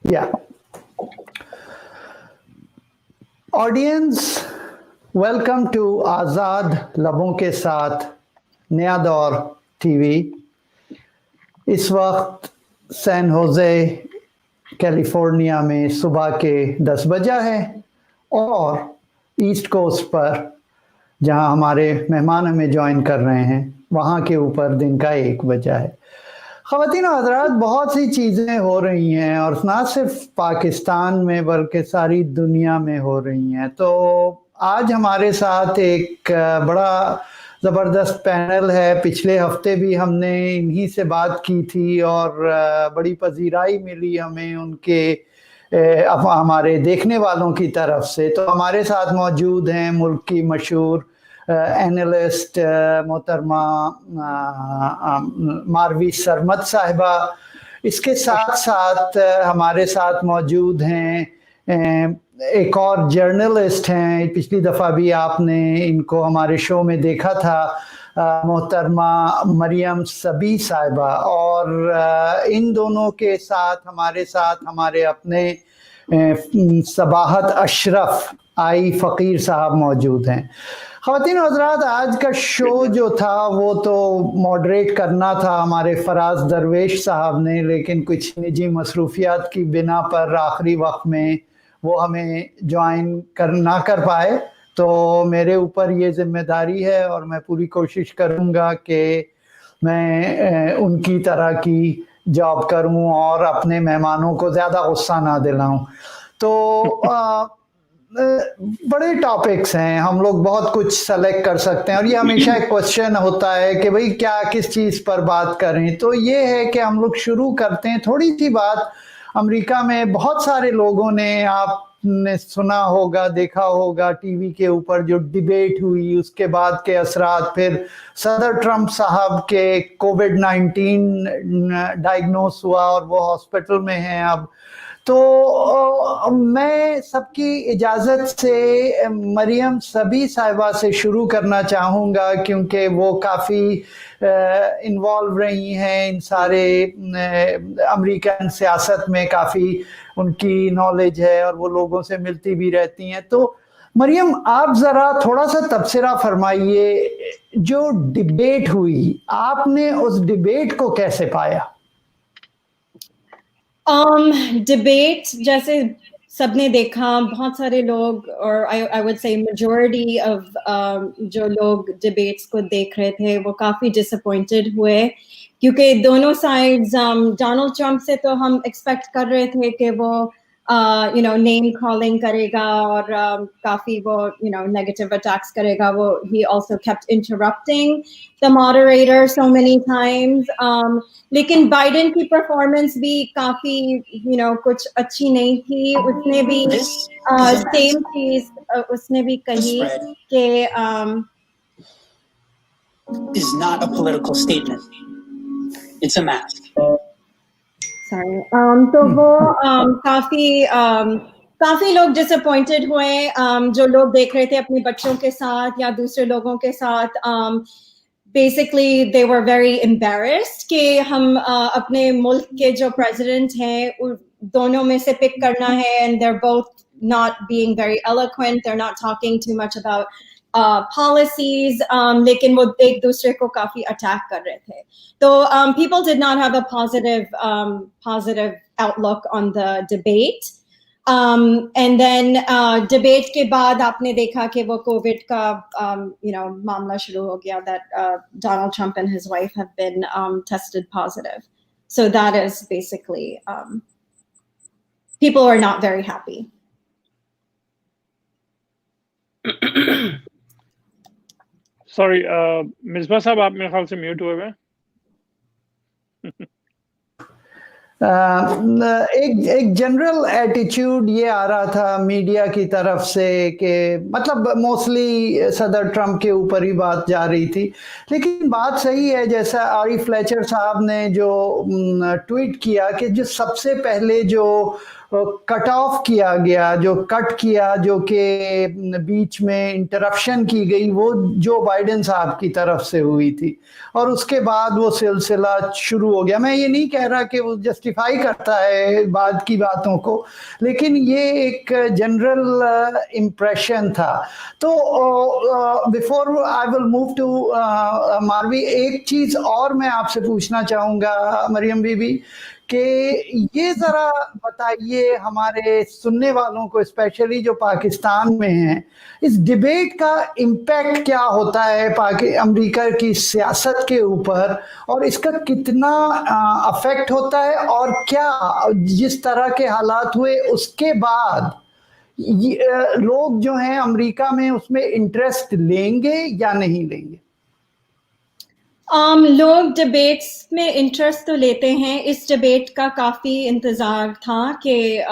Yeah. Audience, welcome to आज़ाद लबों के साथ नया दौर टीवी। इस वक्त सैन होजे कैलिफोर्निया में सुबह के 10 बजा है और ईस्ट कोस्ट पर जहां हमारे मेहमान हमें ज्वाइन कर रहे हैं वहां के ऊपर दिन का 1 बजा है। ख़वातीन और हज़रात, बहुत सी चीज़ें हो रही हैं और ना सिर्फ पाकिस्तान में बल्कि सारी दुनिया में हो रही हैं। तो आज हमारे साथ एक बड़ा ज़बरदस्त पैनल है। पिछले हफ्ते भी हमने इन्हीं से बात की थी और बड़ी पजीराई मिली हमें उनके हमारे देखने वालों की तरफ से। तो हमारे साथ मौजूद हैं मुल्क की मशहूर एनालिस्ट मोहतरमा मारवी सरमद साहिबा। इसके साथ साथ हमारे साथ मौजूद हैं एक और जर्नलिस्ट हैं, पिछली दफ़ा भी आपने इनको हमारे शो में देखा था, मोहतरमा मरियम सबी साहिबा। और इन दोनों के साथ हमारे अपने सबाहत अशरफ आई फ़कीर साहब मौजूद हैं। ख़वातीन और हज़रात, आज का शो जो था वो तो मॉडरेट करना था हमारे फराज दरवेश साहब ने, लेकिन कुछ निजी मसरूफियात की बिना पर आखिरी वक्त में वो हमें ज्वाइन ना कर पाए। तो मेरे ऊपर ये जिम्मेदारी है और मैं पूरी कोशिश करूँगा कि मैं उनकी तरह की जॉब करूँ और अपने मेहमानों को ज़्यादा गुस्सा ना दिलाऊँ। तो बड़े टॉपिक्स हैं, हम लोग बहुत कुछ सेलेक्ट कर सकते हैं और ये हमेशा एक क्वेश्चन होता है कि भाई क्या किस चीज़ पर बात करें। तो ये है कि हम लोग शुरू करते हैं थोड़ी सी बात। अमेरिका में बहुत सारे लोगों ने, आपने सुना होगा, देखा होगा टीवी के ऊपर जो डिबेट हुई, उसके बाद के असरात, फिर सदर ट्रंप साहब के कोविड-19 डायग्नोस हुआ और वो हॉस्पिटल में हैं अब। तो मैं सबकी इजाज़त से मरियम सबी साहिबा से शुरू करना चाहूँगा क्योंकि वो काफ़ी इन्वॉल्व रही हैं इन सारे अमेरिकन सियासत में, काफ़ी उनकी नॉलेज है और वो लोगों से मिलती भी रहती हैं। तो मरियम, आप ज़रा थोड़ा सा तबसरा फरमाइए, जो डिबेट हुई आपने उस डिबेट को कैसे पाया? डिबेट जैसे सबने देखा, बहुत सारे लोग और I would say majority of जो लोग डिबेट्स को देख रहे थे वो काफ़ी डिसअपॉइंटेड हुए क्योंकि दोनों साइड्स, डोनाल्ड ट्रंप से तो हम एक्सपेक्ट कर रहे थे कि वो नेम कॉलिंग करेगा और काफ़ी वो नेगेटिव अटैक्स करेगा। वो he also kept interrupting the moderator so many times. लेकिन बाइडेन की परफॉर्मेंस भी काफ़ी कुछ अच्छी नहीं थी। उसने भी सेम चीज़ उसने भी कही कि is not a political statement. It's a mask. Sorry. तो वो काफ़ी लोग डिसअपॉइंटेड हुए, जो लोग देख रहे थे अपने बच्चों के साथ या दूसरे लोगों के साथ। Basically they were very embarrassed कि हम अपने मुल्क के जो president हैं दोनों में से pick करना है, and they're both not being very eloquent, they're not talking too much about policies, लेकिन वो एक दूसरे को काफ़ी अटैक कर रहे थे। तो people did not have a positive outlook on the debate. And then debate के बाद आपने देखा कि वो कोविड का मामला शुरू हो गया, that Donald Trump and his wife have been tested positive. So that is basically people are not very happy. Sorry, Misbah साहब आप मेरे ख्याल से म्यूट हुए हैं। एक जनरल एटीट्यूड ये आ रहा था मीडिया की तरफ से कि मतलब मोस्टली सदर ट्रंप के ऊपर ही बात जा रही थी। लेकिन बात सही है, जैसा आरी फ्लेचर साहब ने जो ट्वीट किया कि जो सबसे पहले जो कट ऑफ किया गया, जो कट किया, जो कि बीच में इंटरप्शन की गई, वो जो बाइडेन साहब की तरफ से हुई थी, और उसके बाद वो सिलसिला शुरू हो गया। मैं ये नहीं कह रहा कि वो जस्टिफाई करता है बाद की बातों को, लेकिन ये एक जनरल इम्प्रेशन था। तो before I will move to Marvi, एक चीज़ और मैं आपसे पूछना चाहूँगा मरियम बीबी, कि ये ज़रा बताइए हमारे सुनने वालों को, स्पेशली जो पाकिस्तान में हैं, इस डिबेट का इम्पैक्ट क्या होता है अमेरिका की सियासत के ऊपर, और इसका कितना अफेक्ट होता है, और क्या जिस तरह के हालात हुए उसके बाद लोग जो हैं अमेरिका में उसमें इंटरेस्ट लेंगे या नहीं लेंगे? लोग डिबेट्स में इंटरेस्ट तो लेते हैं। इस डिबेट का काफ़ी इंतज़ार था कि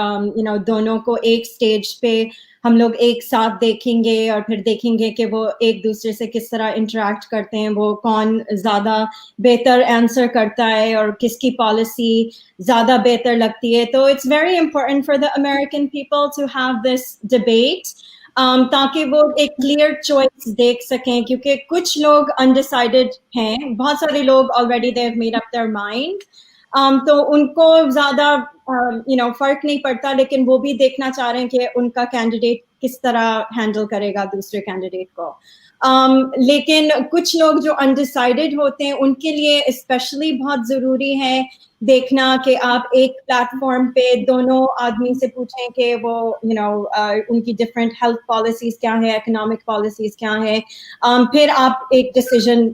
दोनों को एक स्टेज पे हम लोग एक साथ देखेंगे और फिर देखेंगे कि वो एक दूसरे से किस तरह इंटरेक्ट करते हैं, वो कौन ज़्यादा बेहतर आंसर करता है और किसकी पॉलिसी ज़्यादा बेहतर लगती है। तो it's very important for the American people to have this debate, ताकि वो एक क्लियर चॉइस देख सकें, क्योंकि कुछ लोग अनडिसाइडेड हैं, बहुत सारे लोग already they have made up their mind, तो उनको ज़्यादा फर्क नहीं पड़ता, लेकिन वो भी देखना चाह रहे हैं कि उनका कैंडिडेट किस तरह हैंडल करेगा दूसरे कैंडिडेट को। लेकिन कुछ लोग जो अनडिसाइडेड होते हैं उनके लिए स्पेशली बहुत ज़रूरी है देखना कि आप एक प्लेटफॉर्म पे दोनों आदमी से पूछें कि वो उनकी डिफरेंट हेल्थ पॉलिसीज क्या है, इकोनॉमिक पॉलिसीज क्या है, फिर आप एक डिसीजन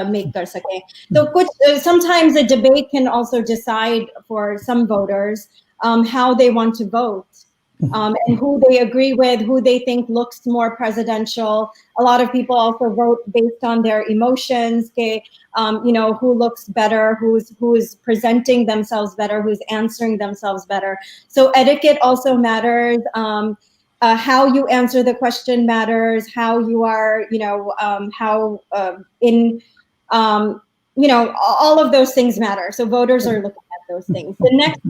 make कर सकें। तो कुछ sometimes a debate can also decide for some voters how they want to vote. And who they agree with, who they think looks more presidential. A lot of people also vote based on their emotions, who looks better, who's presenting themselves better, who's answering themselves better. So etiquette also matters. How you answer the question matters. How you are, all of those things matter. So voters are looking at those things. The next,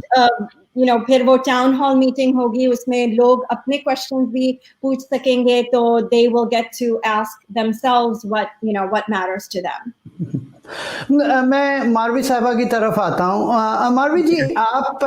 फिर वो town hall meeting होगी, उसमें लोग अपने questions भी पूछ सकेंगे, तो they will get to ask themselves what matters to them. मैं मारवी साहिबा की तरफ आता हूँ। मारवी जी, आप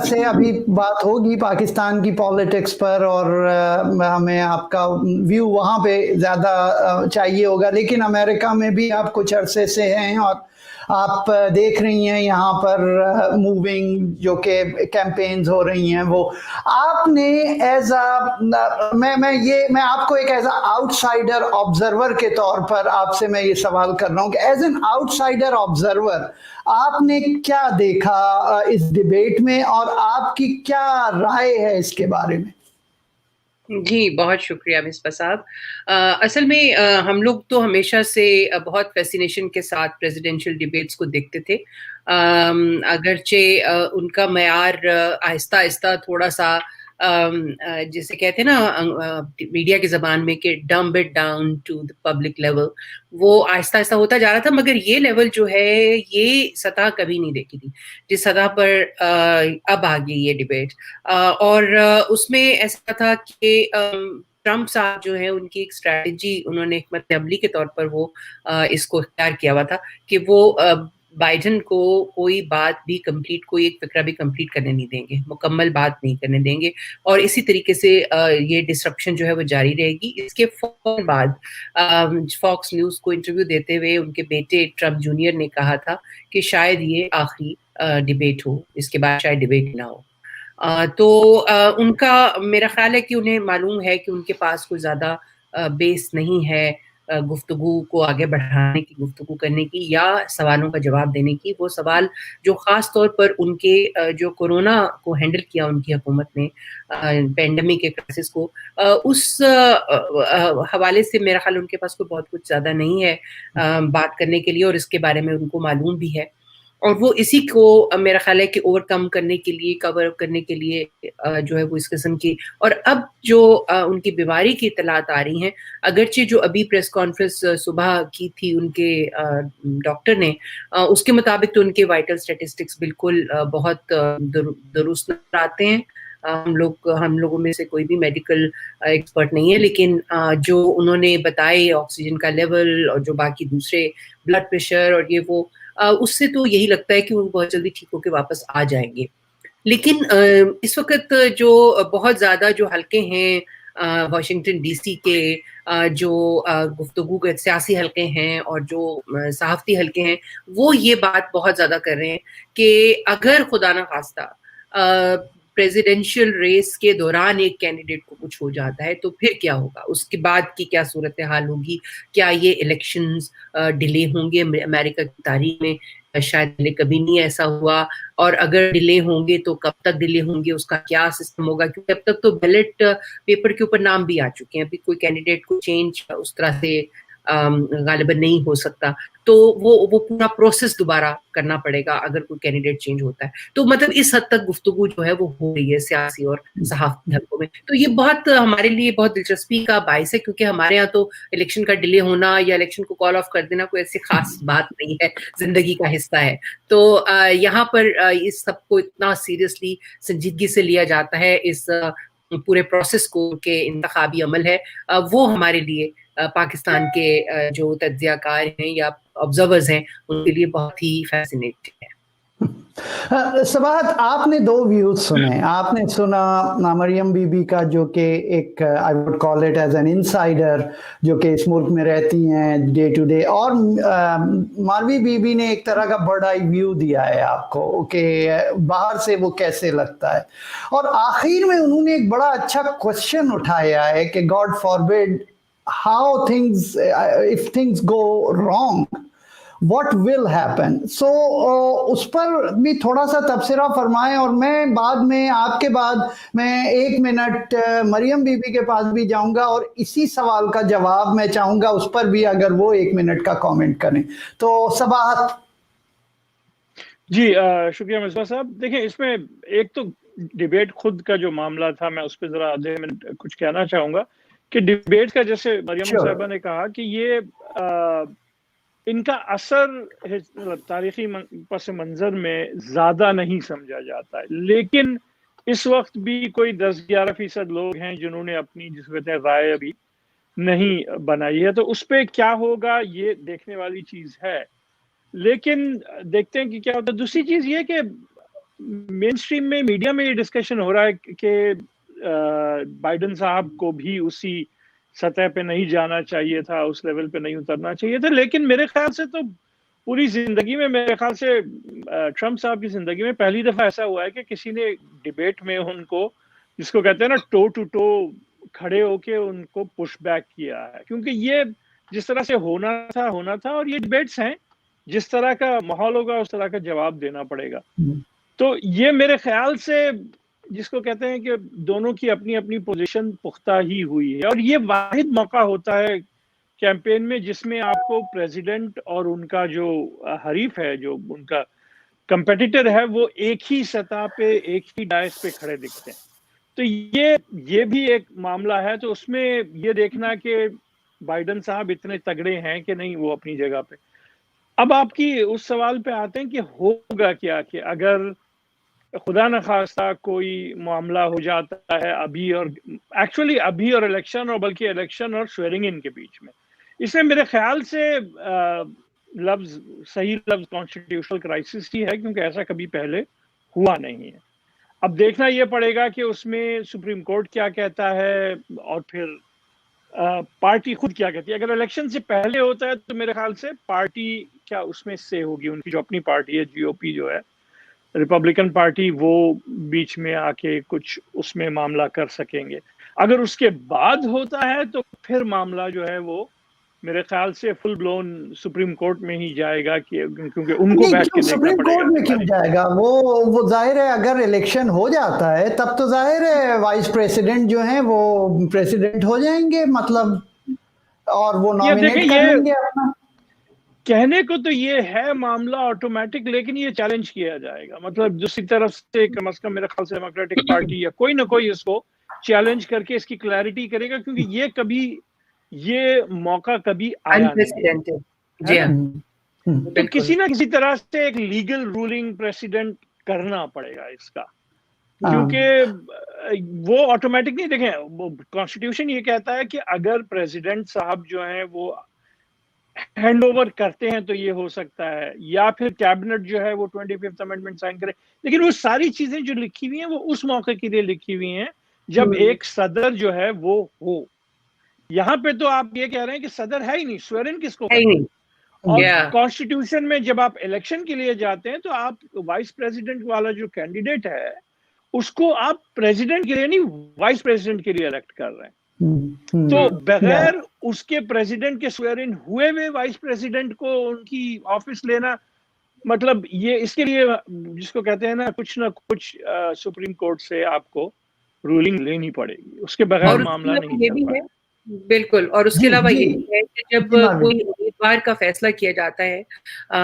से अभी बात होगी पाकिस्तान की पॉलिटिक्स पर, और हमें आपका व्यू वहाँ पे ज़्यादा चाहिए होगा, लेकिन अमेरिका में भी आप कुछ अरसे से हैं और आप देख रही हैं यहाँ पर मूविंग जो कि कैंपेन्स हो रही हैं, वो आपने एज मैं आपको एक एज आउटसाइडर ऑब्जर्वर के तौर पर आपसे मैं ये सवाल कर रहा हूँ कि एज एन आउटसाइडर ऑब्जर्वर आपने क्या देखा इस डिबेट में, और आपकी क्या राय है इसके बारे में? जी, बहुत शुक्रिया मिसबा साहब। असल में हम लोग तो हमेशा से बहुत फैसिनेशन के साथ प्रेसिडेंशियल डिबेट्स को देखते थे, अगरचे उनका मयार आहिस्ता आहिस्ता थोड़ा सा जिसे कहते हैं ना मीडिया की ज़बान में कि dumb it down to the public level, वो आहिस्ता आहिस्ता होता जा रहा था, मगर ये लेवल जो है ये सतह कभी नहीं देखी थी जिस सतह पर अब आ गई ये डिबेट। और उसमें ऐसा था कि ट्रम्प साहब जो है उनकी एक स्ट्रैटेजी, उन्होंने हिकमत अमली के तौर पर वो इसको इख्तियार किया हुआ था कि वो बाइडन को कोई बात भी कंप्लीट, कोई एक फिक्रा भी कंप्लीट करने नहीं देंगे, मुकम्मल बात नहीं करने देंगे, और इसी तरीके से ये डिसरप्शन जो है वो जारी रहेगी। इसके फौरन बाद फॉक्स न्यूज़ को इंटरव्यू देते हुए उनके बेटे ट्रम्प जूनियर ने कहा था कि शायद ये आखिरी डिबेट हो, इसके बाद शायद डिबेट ना हो। तो उनका मेरा ख्याल है कि उन्हें मालूम है कि उनके पास कोई ज़्यादा बेस नहीं है गुफ्तगू को आगे बढ़ाने की, गुफ्तगू करने की या सवालों का जवाब देने की। वो सवाल जो ख़ास तौर पर उनके जो कोरोना को हैंडल किया उनकी हुकूमत ने, पेंडेमिक के क्राइसिस को, उस हवाले से मेरा ख्याल उनके पास कोई बहुत कुछ ज़्यादा नहीं है बात करने के लिए, और इसके बारे में उनको मालूम भी है। اور وہ اسی کو میرا خیال ہے کہ اوورکم کرنے کے لیے, کور اپ کرنے کے لیے جو ہے وہ اس قسم کی, اور اب جو ان کی بیماری کی اطلاعات آ رہی ہیں, اگرچہ جو ابھی پریس کانفرنس صبح کی تھی ان کے ڈاکٹر نے, اس کے مطابق تو ان کے وائٹل اسٹیٹسٹکس بالکل بہت درست نظر آتے ہیں. ہم لوگوں میں سے کوئی بھی میڈیکل ایکسپرٹ نہیں ہے, لیکن جو انہوں نے بتائے آکسیجن کا لیول اور جو باقی دوسرے بلڈ پریشر اور یہ وہ, اس سے تو یہی لگتا ہے کہ وہ بہت جلدی ٹھیک ہو کے واپس آ جائیں گے. لیکن اس وقت جو بہت زیادہ جو حلقے ہیں واشنگٹن ڈی سی کے, جو گفتگو کے سیاسی حلقے ہیں اور جو صحافتی حلقے ہیں, وہ یہ بات بہت زیادہ کر رہے ہیں کہ اگر خدا نخواستہ پریزیڈینشیل ریس کے دوران ایک کینڈیڈیٹ کو کچھ ہو جاتا ہے تو پھر کیا ہوگا, اس کے بعد کی کیا صورتحال ہوگی, کیا یہ الیکشنز ڈیلے ہوں گے. امریکہ کی تاریخ میں شاید پہلے کبھی نہیں ایسا ہوا, اور اگر ڈیلے ہوں گے تو کب تک ڈیلے ہوں گے, اس کا کیا سسٹم ہوگا, کیونکہ اب تک تو بیلٹ پیپر کے اوپر نام بھی آ چکے ہیں, ابھی کوئی کینڈیڈیٹ کو چینج اس طرح سے غالباً نہیں ہو سکتا, تو وہ پورا پروسیس دوبارہ کرنا پڑے گا اگر کوئی کینڈیڈیٹ چینج ہوتا ہے. تو مطلب اس حد تک گفتگو جو ہے وہ ہو رہی ہے سیاسی اور صحافتی حلقوں میں. تو یہ بہت ہمارے لیے بہت دلچسپی کا باعث ہے, کیونکہ ہمارے یہاں تو الیکشن کا ڈیلے ہونا یا الیکشن کو کال آف کر دینا کوئی ایسی خاص بات نہیں ہے, زندگی کا حصہ ہے. تو یہاں پر اس سب کو اتنا سیریسلی سنجیدگی سے لیا جاتا ہے, اس پورے پروسیس کو کہ انتخابی عمل ہے, وہ ہمارے لیے پاکستان کے جو تجزیہ کار ہیں یا آبزرورز ہیں ان کے لیے بہت ہی فیسینیٹنگ ہے. سباحت, آپ نے دو ویوز سنے. آپ نے سنا مریم بی بی کا, جو کہ ایک I would call it as an insider, جو کہ اس ملک میں رہتی ہیں ڈے ٹو ڈے, اور ماروی بی بی نے ایک طرح کا برڈ آئی ویو دیا ہے آپ کو کہ باہر سے وہ کیسے لگتا ہے. اور آخر میں انہوں نے ایک بڑا اچھا کوشچن اٹھایا ہے کہ God forbid how if things go wrong, what will happen. So اس پر بھی تھوڑا سا تبصرہ فرمائیں, اور میں بعد میں آپ کے بعد میں 1 منٹ مریم بی بی کے پاس بھی جاؤں گا, اور اسی سوال کا جواب میں چاہوں گا اس پر بھی اگر وہ 1 منٹ کا کامنٹ کریں. تو سباحت. جی شکریہ مصباح صاحب. دیکھیں, اس میں ایک تو ڈیبیٹ خود کا جو معاملہ تھا, میں اس پہ ذرا آدھے منٹ کچھ کہنا چاہوں گا کہ ڈیبیٹ کا, جیسے مریم صاحبہ نے کہا کہ یہ ان کا اثر تاریخی پس منظر میں زیادہ نہیں سمجھا جاتا ہے, لیکن اس وقت بھی کوئی 10-11% لوگ ہیں جنہوں نے اپنی جس کہتے ہیں رائے ابھی نہیں بنائی ہے, تو اس پہ کیا ہوگا یہ دیکھنے والی چیز ہے. لیکن دیکھتے ہیں کہ کیا ہوتا ہے. دوسری چیز یہ کہ مین اسٹریم میں میڈیا میں یہ ڈسکشن ہو رہا ہے کہ بائیڈن صاحب کو بھی اسی سطح پہ نہیں جانا چاہیے تھا, اس لیول پہ نہیں اترنا چاہیے تھا. لیکن میرے خیال سے تو پوری زندگی میں, میرے خیال سے ٹرمپ صاحب کی زندگی میں پہلی دفعہ ایسا ہوا ہے کہ کسی نے ڈیبیٹ میں ان کو, جس کو کہتے ہیں نا ٹو ٹو ٹو, کھڑے ہو کے ان کو پش بیک کیا ہے. کیونکہ یہ جس طرح سے ہونا تھا, اور یہ ڈیبیٹس ہیں, جس طرح کا ماحول ہوگا اس طرح کا جواب دینا پڑے گا. تو یہ میرے خیال سے جس کو کہتے ہیں کہ دونوں کی اپنی اپنی پوزیشن پختہ ہی ہوئی ہے, اور یہ واحد موقع ہوتا ہے کیمپین میں جس میں آپ کو پریزیڈنٹ اور ان کا جو حریف ہے, جو ان کا کمپیٹیٹر ہے, وہ ایک ہی سطح پہ, ایک ہی ڈائس پہ کھڑے دکھتے ہیں. تو یہ بھی ایک معاملہ ہے. تو اس میں یہ دیکھنا کہ بائیڈن صاحب اتنے تگڑے ہیں کہ نہیں وہ اپنی جگہ پہ. اب آپ کی اس سوال پہ آتے ہیں کہ ہوگا کیا, کہ اگر خدا نخواستہ کوئی معاملہ ہو جاتا ہے ابھی, اور ایکچولی ابھی اور الیکشن, اور بلکہ الیکشن اور سویرنگ ان کے بیچ میں, اس میں میرے خیال سے صحیح لفظ کانسٹیٹیوشنل کرائسس ہی ہے, کیونکہ ایسا کبھی پہلے ہوا نہیں ہے. اب دیکھنا یہ پڑے گا کہ اس میں سپریم کورٹ کیا کہتا ہے, اور پھر پارٹی خود کیا کہتی ہے. اگر الیکشن سے پہلے ہوتا ہے تو میرے خیال سے پارٹی کیا اس میں سے ہوگی, ان کی جو اپنی پارٹی ہے جی او پی جو ہے, ریپبلکن پارٹی, وہ بیچ میں آ کے کچھ اس میں معاملہ کر سکیں گے. اگر اس کے بعد ہوتا ہے تو پھر معاملہ جو ہے وہ میرے خیال سے فل بلون سپریم کورٹ میں ہی جائے گا, کیونکہ ان کو بیٹھ کے دیکھنا سپریم پڑے کورٹ میں کیوں جائے گا. وہ ظاہر ہے اگر الیکشن ہو جاتا ہے تب تو ظاہر ہے وائس پریزیڈنٹ جو ہیں وہ پریزیڈنٹ ہو جائیں گے, مطلب, اور وہ نامینیٹ کر لیں گے اپنا. कहने को तो ये है मामला ऑटोमेटिक, लेकिन ये चैलेंज किया जाएगा, मतलब दूसरी तरफ से कम से कम मेरे ख्याल से डेमोक्रेटिक पार्टी या कोई ना कोई इसको चैलेंज करके इसकी क्लैरिटी करेगा, क्योंकि ये मौका कभी आया नहीं। अनप्रेसिडेंटेड। जी हाँ, तो किसी ना किसी तरह से एक लीगल रूलिंग प्रेसिडेंट करना पड़ेगा इसका, क्योंकि वो ऑटोमेटिक नहीं, देखें वो कॉन्स्टिट्यूशन ये कहता है कि अगर प्रेसिडेंट साहब जो हैं वो हैंड ओवर करते हैं तो ये हो सकता है, या फिर कैबिनेट जो है वो 25th अमेंडमेंट साइन करे, लेकिन वो सारी चीजें जो लिखी हुई हैं वो उस मौके के लिए लिखी हुई हैं जब एक सदर जो है वो हो। यहाँ पे तो आप ये कह रहे हैं कि सदर है ही नहीं, स्वेरिन किसको है ही नहीं। और कॉन्स्टिट्यूशन में जब आप इलेक्शन के लिए जाते हैं तो आप वाइस प्रेसिडेंट वाला जो कैंडिडेट है उसको आप प्रेसिडेंट के लिए नहीं, वाइस प्रेसिडेंट के लिए इलेक्ट कर रहे हैं। तो बगैर उसके प्रेसिडेंट के स्वेरिन हुए वाइस प्रेसिडेंट को उनकी ऑफिस लेना, मतलब ये इसके लिए जिसको कहते हैं ना कुछ सुप्रीम कोर्ट से आपको रूलिंग लेनी पड़ेगी, उसके बगैर मामला नहीं ये भी है। बिल्कुल, और उसके अलावा ये भी है कि जब कोई उम्मीदवार का फैसला किया जाता है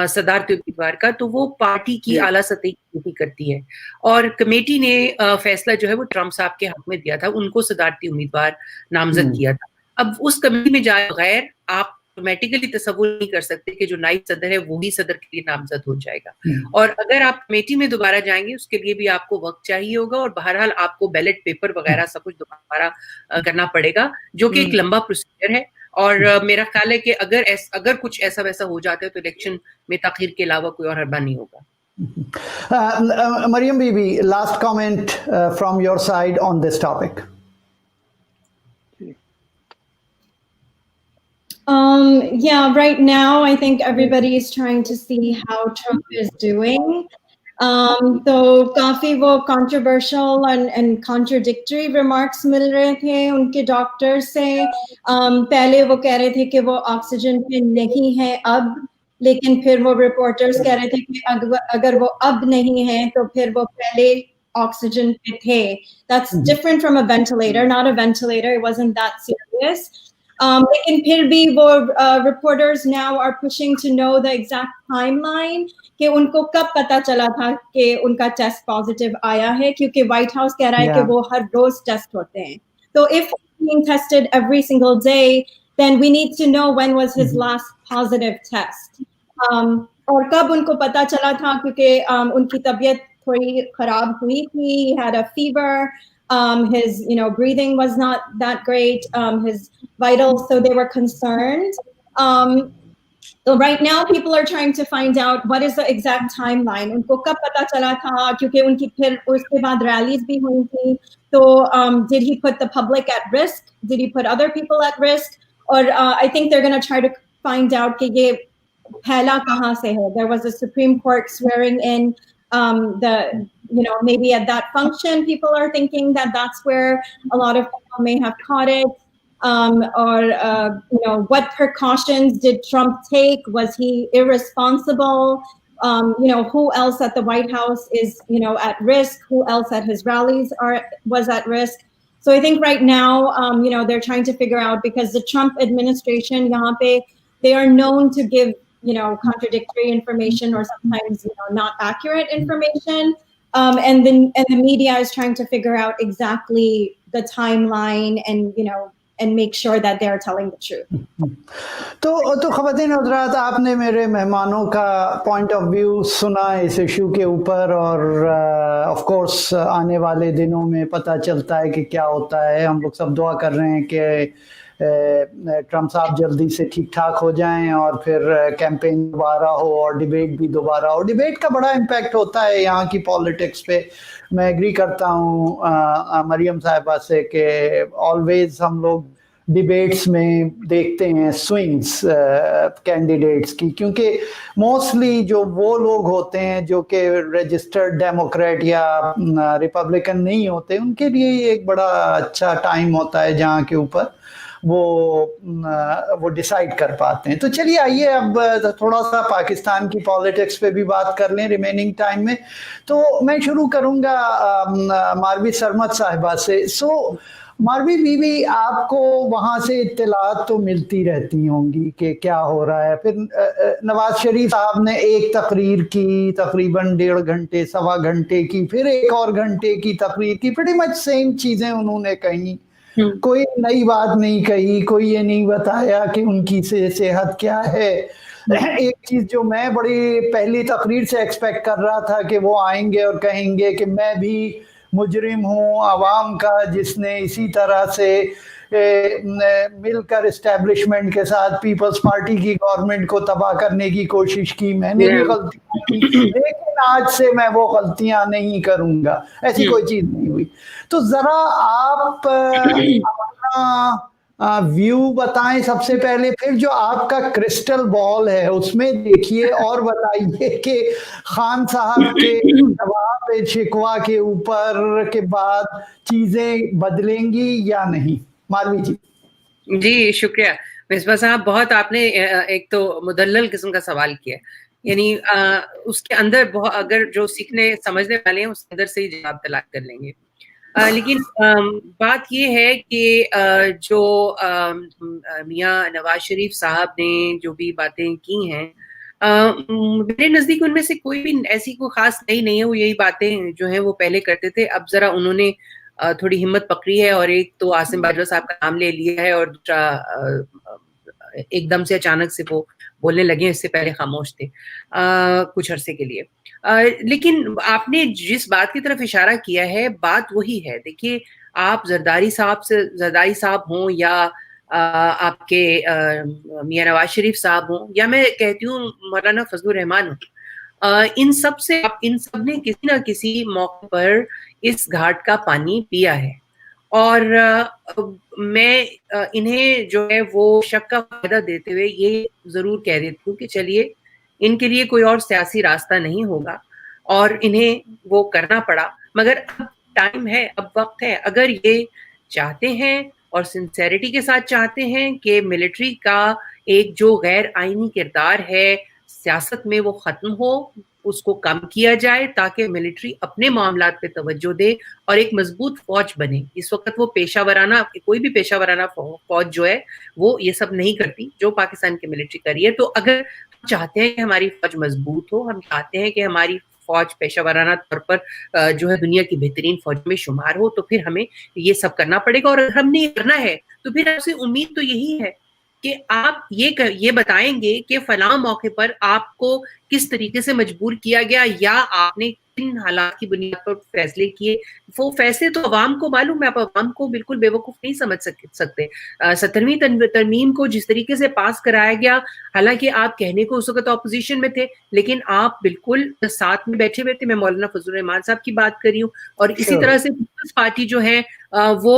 सदारती उम्मीदवार का, तो वो पार्टी की आला सतह की कमेटी करती है, और कमेटी ने फैसला जो है वो ट्रम्प साहब के हक में दिया था, उनको सदारती उम्मीदवार नामजद किया था। अब उस कमेटी में जाए बगैर आप ऑटोमेटिकली तसव्वुर नहीं कर सकते कि जो नायब सदर है वो ही सदर के लिए नामजद हो जाएगा, और अगर आप कमेटी में दोबारा जाएंगे उसके लिए भी आपको वक्त चाहिए होगा, और बहरहाल आपको बैलेट पेपर वगैरह सब कुछ दोबारा करना पड़ेगा, जो कि एक लंबा प्रोसीजर है। और मेरा ख्याल है कि अगर कुछ ऐसा वैसा हो जाता है तो इलेक्शन में ताखीर के अलावा कोई और हरबा नहीं होगा। Maryam Bibi, last comment from your side on this topic. Yeah, right now I think everybody is trying to see how Trump is doing. तो काफी वो controversial and contradictory remarks मिल रहे थे उनके डॉक्टर से। पहले वो कह रहे थे कि वो ऑक्सीजन पे नहीं है अब, लेकिन फिर वो रिपोर्टर्स कह रहे थे कि अगर वो अब नहीं है तो फिर वो पहले ऑक्सीजन पे थे। That's different from a ventilator, not a ventilator. It wasn't that serious. लेकिन फिर भी वो reporters now are pushing to know the exact timeline कि उनको कब पता चला था कि उनका टेस्ट पॉजिटिव आया है, क्योंकि व्हाइट हाउस कह रहा है कि वो हर रोज टेस्ट होते हैं। तो if being tested every single day, then we need to know when was his last positive test. और कब उनको पता चला था, क्योंकि उनकी तबीयत थोड़ी खराब हुई थी, he had a fever. His, breathing was not that great. His vitals, so they were concerned. So right now, people are trying to find out what is the exact timeline. उनको कब पता चला था, क्योंकि उनकी फिर उसके बाद rallies भी हुई थी. So did he put the public at risk? Did he put other people at risk? Or I think they're going to try to find out कि ये फैला कहाँ से है. There was a Supreme Court swearing in maybe at that function, people are thinking that that's where a lot of people may have caught it. What precautions did Trump take? Was he irresponsible? Who else at the White House is, at risk? Who else at his rallies was at risk? So I think right now, they're trying to figure out, because the Trump administration, yahan pe, they are known to give, contradictory information or sometimes, not accurate information. And the media is trying to figure out exactly the timeline and make sure that they are telling the truth. तो ख़वातीन हज़रात, आपने मेरे मेहमानों का point of view सुना इस issue के ऊपर, और ऑफ कोर्स आने वाले दिनों में पता चलता है कि क्या होता है। हम लोग सब दुआ कर रहे हैं कि ट्रम्प साहब जल्दी से ठीक ठाक हो जाएं और फिर कैंपेन दोबारा हो और डिबेट भी दोबारा हो। डिबेट का बड़ा इम्पैक्ट होता है यहाँ की पॉलिटिक्स पे। मैं एग्री करता हूँ मरियम साहिबा से कि ऑलवेज हम लोग डिबेट्स में देखते हैं स्विंग्स कैंडिडेट्स की, क्योंकि मोस्टली जो वो लोग होते हैं जो कि रजिस्टर्ड डेमोक्रेट या रिपब्लिकन नहीं होते, उनके लिए एक बड़ा अच्छा टाइम होता है जहाँ के ऊपर वो डिसाइड कर पाते हैं। तो चलिए आइए अब थोड़ा सा पाकिस्तान की पॉलिटिक्स पे भी बात कर लें रिमेनिंग टाइम में। तो मैं शुरू करूंगा मारवी सरमद साहिबा से। सो मारवी बीवी, आपको वहाँ से इत्तलात तो मिलती रहती होंगी कि क्या हो रहा है। फिर नवाज शरीफ साहब ने एक तकरीर की, तकरीबन 1.5 घंटे, सवा घंटे की, फिर एक और घंटे की तकरीर की, प्रीटी मच सेम चीज़ें उन्होंने कही, कोई नई बात नहीं कही, कोई ये नहीं बताया कि उनकी सेहत क्या है। एक चीज जो मैं बड़ी पहली तकरीर से एक्सपेक्ट कर रहा था कि वो आएंगे और कहेंगे कि मैं भी मुजरिम हूँ आवाम का, जिसने इसी तरह से मिलकर इस्टेब्लिशमेंट के साथ पीपल्स पार्टी की गवर्नमेंट को तबाह करने की कोशिश की, मैंने भी गलतियां की, लेकिन आज से मैं वो गलतियां नहीं करूंगा, ऐसी कोई चीज नहीं हुई। तो जरा आप अपना व्यू बताएं सबसे पहले, फिर जो आपका क्रिस्टल बॉल है उसमें देखिए और बताइए कि खान साहब के जवाब शिकवा के ऊपर के बाद चीजें बदलेंगी या नहीं। मालवी जी। जी शुक्रिया मिसबा साहब, बहुत आपने एक तो मुदल्लल किस्म का सवाल किया, यानी उसके अंदर बहुत, अगर जो सीखने समझने वाले हैं उसके अंदर से ही जवाब तलाश कर लेंगे। लेकिन बात ये है कि जो मियां नवाज शरीफ साहब ने जो भी बातें की हैं, मेरे नजदीक उनमें से कोई भी ऐसी कोई खास नई नहीं है। वो यही बातें जो हैं वो पहले करते थे, अब जरा उन्होंने थोड़ी हिम्मत पकड़ी है, और एक तो आसिम बाजवा साहब का नाम ले लिया है, और दूसरा एकदम से अचानक से वो बोलने लगे, इससे पहले खामोश थे कुछ अरसे के लिए। लेकिन आपने जिस बात की तरफ इशारा किया है, बात वही है। देखिए, आप जरदारी साहब हों या आपके मियां नवाज शरीफ साहब हों, या मैं कहती हूँ मौलाना फजलुर रहमान हो, इन सब ने किसी ना किसी मौके पर इस घाट का पानी पिया है, और मैं इन्हें जो है वो शक का फायदा देते हुए ये जरूर कह देती हूँ कि चलिए, इनके लिए कोई और सियासी रास्ता नहीं होगा और इन्हें वो करना पड़ा, मगर अब टाइम है, अब वक्त है। अगर ये चाहते हैं और सिंसेरिटी के साथ चाहते हैं कि मिलिट्री का एक जो गैर आईनी किरदार है सियासत में वो खत्म हो, उसको कम किया जाए, ताकि मिलिट्री अपने मामलात पे तवज्जो दे और एक मजबूत फौज बने। इस वक्त वो पेशावराना, कोई भी पेशावराना फौज जो है वो ये सब नहीं करती जो पाकिस्तान की मिलिट्री करी है। तो अगर हम चाहते हैं कि हमारी फौज मजबूत हो, हम चाहते हैं कि हमारी फौज पेशावराना तौर पर जो है दुनिया की बेहतरीन फौज में शुमार हो, तो फिर हमें ये सब करना पड़ेगा। और अगर हमने ये करना है तो फिर आपसे उम्मीद तो यही है कि आप ये बताएंगे कि फलां मौके पर आपको किस तरीके से मजबूर किया गया, या आपने किन हालात की बुनियाद पर फैसले किए। वो फैसले तो अवाम को मालूम है, आप अवाम को बिल्कुल बेवकूफ नहीं समझ सकते। 17वीं तरमीम को जिस तरीके से पास कराया गया, हालांकि आप कहने को उस वक्त ऑपोजिशन में थे, लेकिन आप बिल्कुल साथ में बैठे हुए थे। मैं मौलाना फजलुर रहमान साहब की बात कर रही हूँ, और इसी तरह से पीपल्स पार्टी जो है वो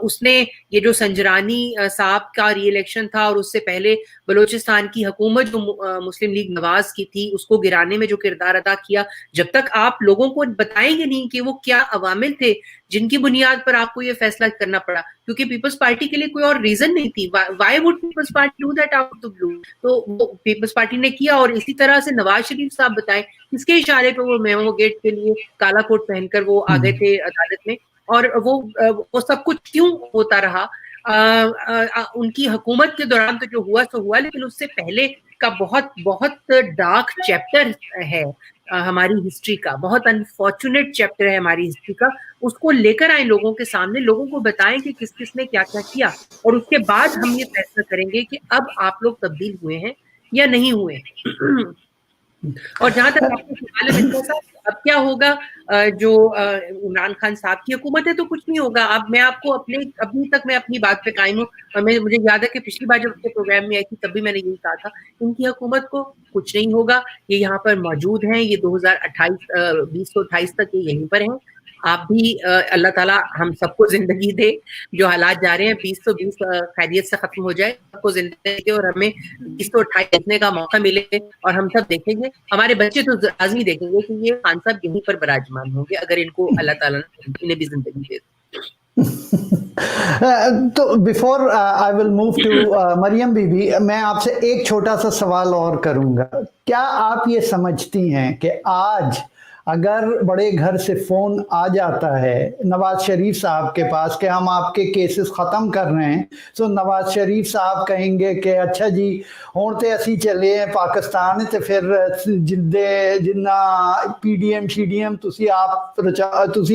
उसने ये जो संजरानी साहब का री इलेक्शन था, और उससे पहले बलोचिस्तान की हुकूमत जो मुस्लिम लीग नवाज की थी, उसको गिराने में जो किरदार अदा किया, जब तक आप लोगों को बताएंगे नहीं कि वो क्या अवामिल थे जिनकी बुनियाद पर आपको ये फैसला करना पड़ा, क्योंकि पीपल्स पार्टी के लिए कोई और रीजन नहीं थी। Why would Peoples Party do that out of the blue? तो वो पीपल्स पार्टी ने किया। और इसी तरह से नवाज शरीफ साहब बताएं किसके इशारे पर वो मेमो गेट के लिए काला कोट पहनकर वो आ गए थे अदालत में, और वो सब कुछ क्यों होता रहा। उनकी हुकूमत के दौरान तो जो हुआ सो हुआ, लेकिन उससे पहले का बहुत बहुत डार्क चैप्टर है हमारी हिस्ट्री का, बहुत अनफॉर्चुनेट चैप्टर है हमारी हिस्ट्री का। उसको लेकर आए लोगों के सामने, लोगों को बताएं कि किस किस ने क्या क्या किया, और उसके बाद हम ये फैसला करेंगे कि अब आप लोग तब्दील हुए हैं या नहीं हुए। और जहां तक आपको सवाल है अब क्या होगा, जो इमरान खान साहब की हुकूमत है, तो कुछ नहीं होगा। अब मैं आपको अभी तक मैं अपनी बात पे कायम हूँ, और मुझे याद है कि पिछली बार जब उसके प्रोग्राम में आई थी तब भी मैंने यही कहा था, इनकी हुकूमत को कुछ नहीं होगा, ये यहाँ पर मौजूद हैं, ये 2028 तक ये यहीं पर हैं। आप भी अल्लाह ताला हम सबको जिंदगी दे, जो हालात जा रहे हैं 2020 खैरियत से खत्म हो जाए, सबको जिंदगी दे, और हमें 2028 देखने का मौका मिले, और हम सब देखेंगे, हमारे बच्चे तो लाजमी देखेंगे कि ये खान साहब यहीं पर विराजमान होंगे, अगर इनको अल्लाह ताला ने इन्हें भी जिंदगी दे। तो before I will move to Maryam Bibi, मैं आपसे एक छोटा सा सवाल और करूंगा। क्या आप ये समझती हैं कि आज अगर बड़े घर से फ़ोन आ जाता है नवाज शरीफ साहब के पास कि हम आपके केसेस ख़त्म कर रहे हैं, तो नवाज शरीफ साहब कहेंगे कि अच्छा जी हुण ते असी चले हैं पाकिस्तान, तो फिर जिन्ना PDM CDM तुसी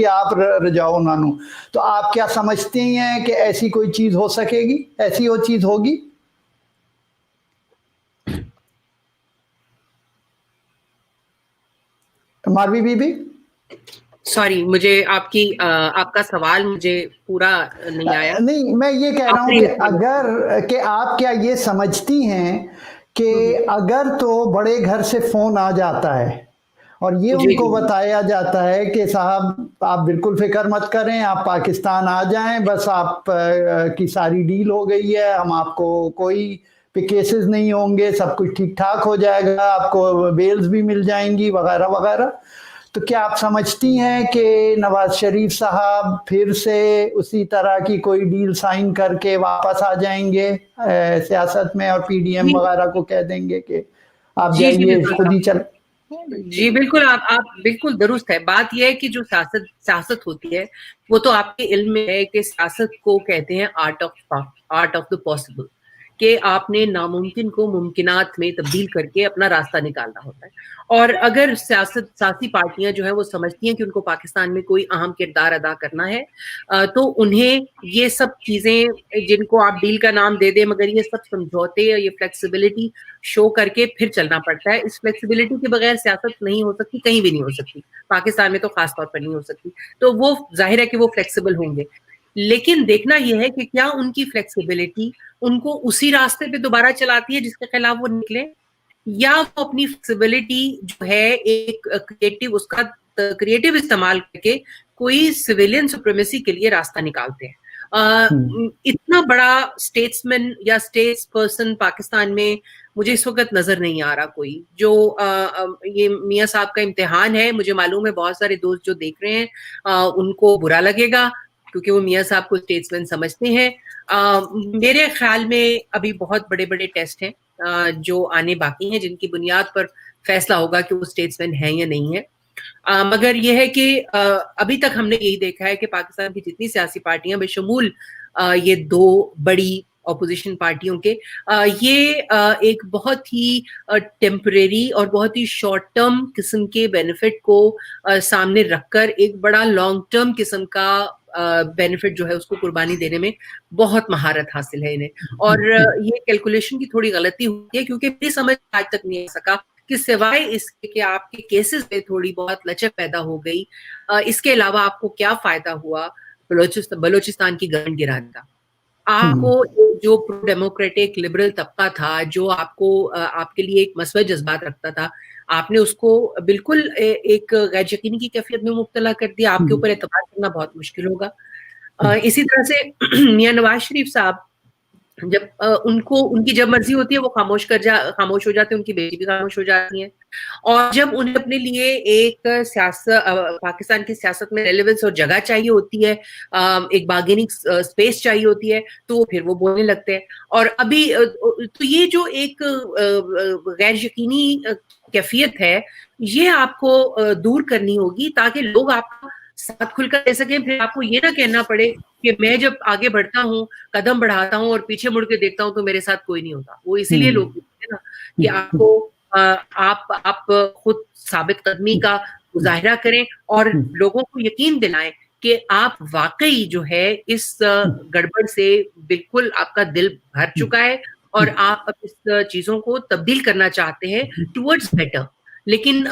आप रजाओ उन्होंने। तो आप क्या समझते हैं कि ऐसी कोई चीज़ हो सकेगी, ऐसी वो चीज़ होगी? मारवी बीबी, सॉरी, मुझे आपका सवाल मुझे पूरा नहीं आया। नहीं, मैं ये कह रहा हूँ कि आप क्या ये समझती हैं कि अगर तो बड़े घर से फोन आ जाता है और ये उनको बताया जाता है कि साहब आप बिल्कुल फिक्र मत करें, आप पाकिस्तान आ जाएं, बस आप की सारी डील हो गई है, हम आपको कोई केसेस नहीं होंगे, सब कुछ ठीक ठाक हो जाएगा, आपको बेल्स भी मिल जाएंगी वगैरह वगैरह, तो क्या आप समझती हैं कि नवाज शरीफ साहब फिर से उसी तरह की कोई डील साइन करके वापस आ जाएंगे सियासत में और PDM वगैरह को कह देंगे कि आप जाइए खुद ही चल? जी बिल्कुल, आप बिल्कुल दुरुस्त है। बात यह है कि जो सियासत होती है वो तो आपके इल्म में है कि सियासत को कहते हैं आर्ट ऑफ द पॉसिबल, कि आपने नामुमकिन को मुमकिनात में तब्दील करके अपना रास्ता निकालना होता है। और अगर सियासी पार्टियां जो है वो समझती हैं कि उनको पाकिस्तान में कोई अहम किरदार अदा करना है, तो उन्हें ये सब चीजें जिनको आप डील का नाम दे दें, मगर ये सब समझौते या ये फ्लेक्सिबिलिटी शो करके फिर चलना पड़ता है। इस फ्लेक्सिबिलिटी के बगैर सियासत नहीं हो सकती, कहीं भी नहीं हो सकती, पाकिस्तान में तो खास तौर पर नहीं हो सकती। तो वो जाहिर है कि वो फ्लेक्सिबल होंगे, लेकिन देखना यह है कि क्या उनकी फ्लेक्सिबिलिटी उनको उसी रास्ते पे दोबारा चलाती है जिसके खिलाफ वो निकले, या वो अपनी फ्लेक्सिबिलिटी जो है एक क्रिएटिव इस्तेमाल करके कोई सिविलियन सुप्रीमेसी के लिए रास्ता निकालते हैं। इतना बड़ा स्टेट्समैन या स्टेट्स पर्सन पाकिस्तान में मुझे इस वक्त नजर नहीं आ रहा कोई, जो ये मियां साहब का इम्तिहान है। मुझे मालूम है बहुत सारे दोस्त जो देख रहे हैं उनको बुरा लगेगा क्योंकि वो मियां साहब को स्टेट्समैन समझते हैं। मेरे ख्याल में अभी बहुत बड़े बड़े टेस्ट हैं जो आने बाकी हैं, जिनकी बुनियाद पर फैसला होगा कि वो स्टेट्समैन है या नहीं है। मगर यह है कि अभी तक हमने यही देखा है कि पाकिस्तान की जितनी सियासी पार्टियां बेशमूल ये दो बड़ी ऑपोजिशन पार्टियों के, ये एक बहुत ही टेम्परेरी और बहुत ही शॉर्ट टर्म किस्म के बेनिफिट को सामने रखकर एक बड़ा लॉन्ग टर्म किस्म का बेनिफिट जो है उसको कुर्बानी देने में बहुत महारत हासिल है इन्हें। और ये कैलकुलेशन की थोड़ी गलती हुई है, क्योंकि मेरी समझ आज तक नहीं आ सका कि सिवाय इसके कि आपके केसेस में थोड़ी बहुत लचक पैदा हो गई, इसके अलावा आपको क्या फायदा हुआ बलोचिस्तान की गवर्नमेंट गिराने का। आपको जो प्रो डेमोक्रेटिक लिबरल तबका था, जो आपको आपके लिए एक मस्बत जज्बात रखता था, आपने उसको बिल्कुल एक गैर यकीनी की कैफियत में मुब्तला कर दिया। आपके ऊपर एतबार करना बहुत मुश्किल होगा। इसी तरह से मियां नवाज शरीफ साहब जब उनकी जब मर्जी होती है वो खामोश हो जाते हैं, उनकी बेटी भी खामोश हो जाती है। और जब उन्हें अपने लिए एक पाकिस्तान की सियासत में रेलेवेंस और जगह चाहिए होती है, एक बार्गेनिंग स्पेस चाहिए होती है, तो फिर वो बोलने लगते हैं। और अभी तो ये जो एक गैर यकीनी कैफियत है, ये आपको दूर करनी होगी ताकि लोग आपको साथ खुलकर दे सकें। फिर आपको ये ना कहना पड़े कि मैं जब आगे बढ़ता हूँ, कदम बढ़ाता हूँ और पीछे मुड़ के देखता हूँ तो मेरे साथ कोई नहीं होता। वो इसीलिए लोग कहते हैं ना कि आपको आप खुद साबित कदमी का मुजाहिरा करें और लोगों को यकीन दिलाएं कि आप वाकई जो है इस गड़बड़ से बिल्कुल आपका दिल भर चुका है और आप इस चीजों को तब्दील करना चाहते हैं टुवर्ड्स बेटर। लेकिन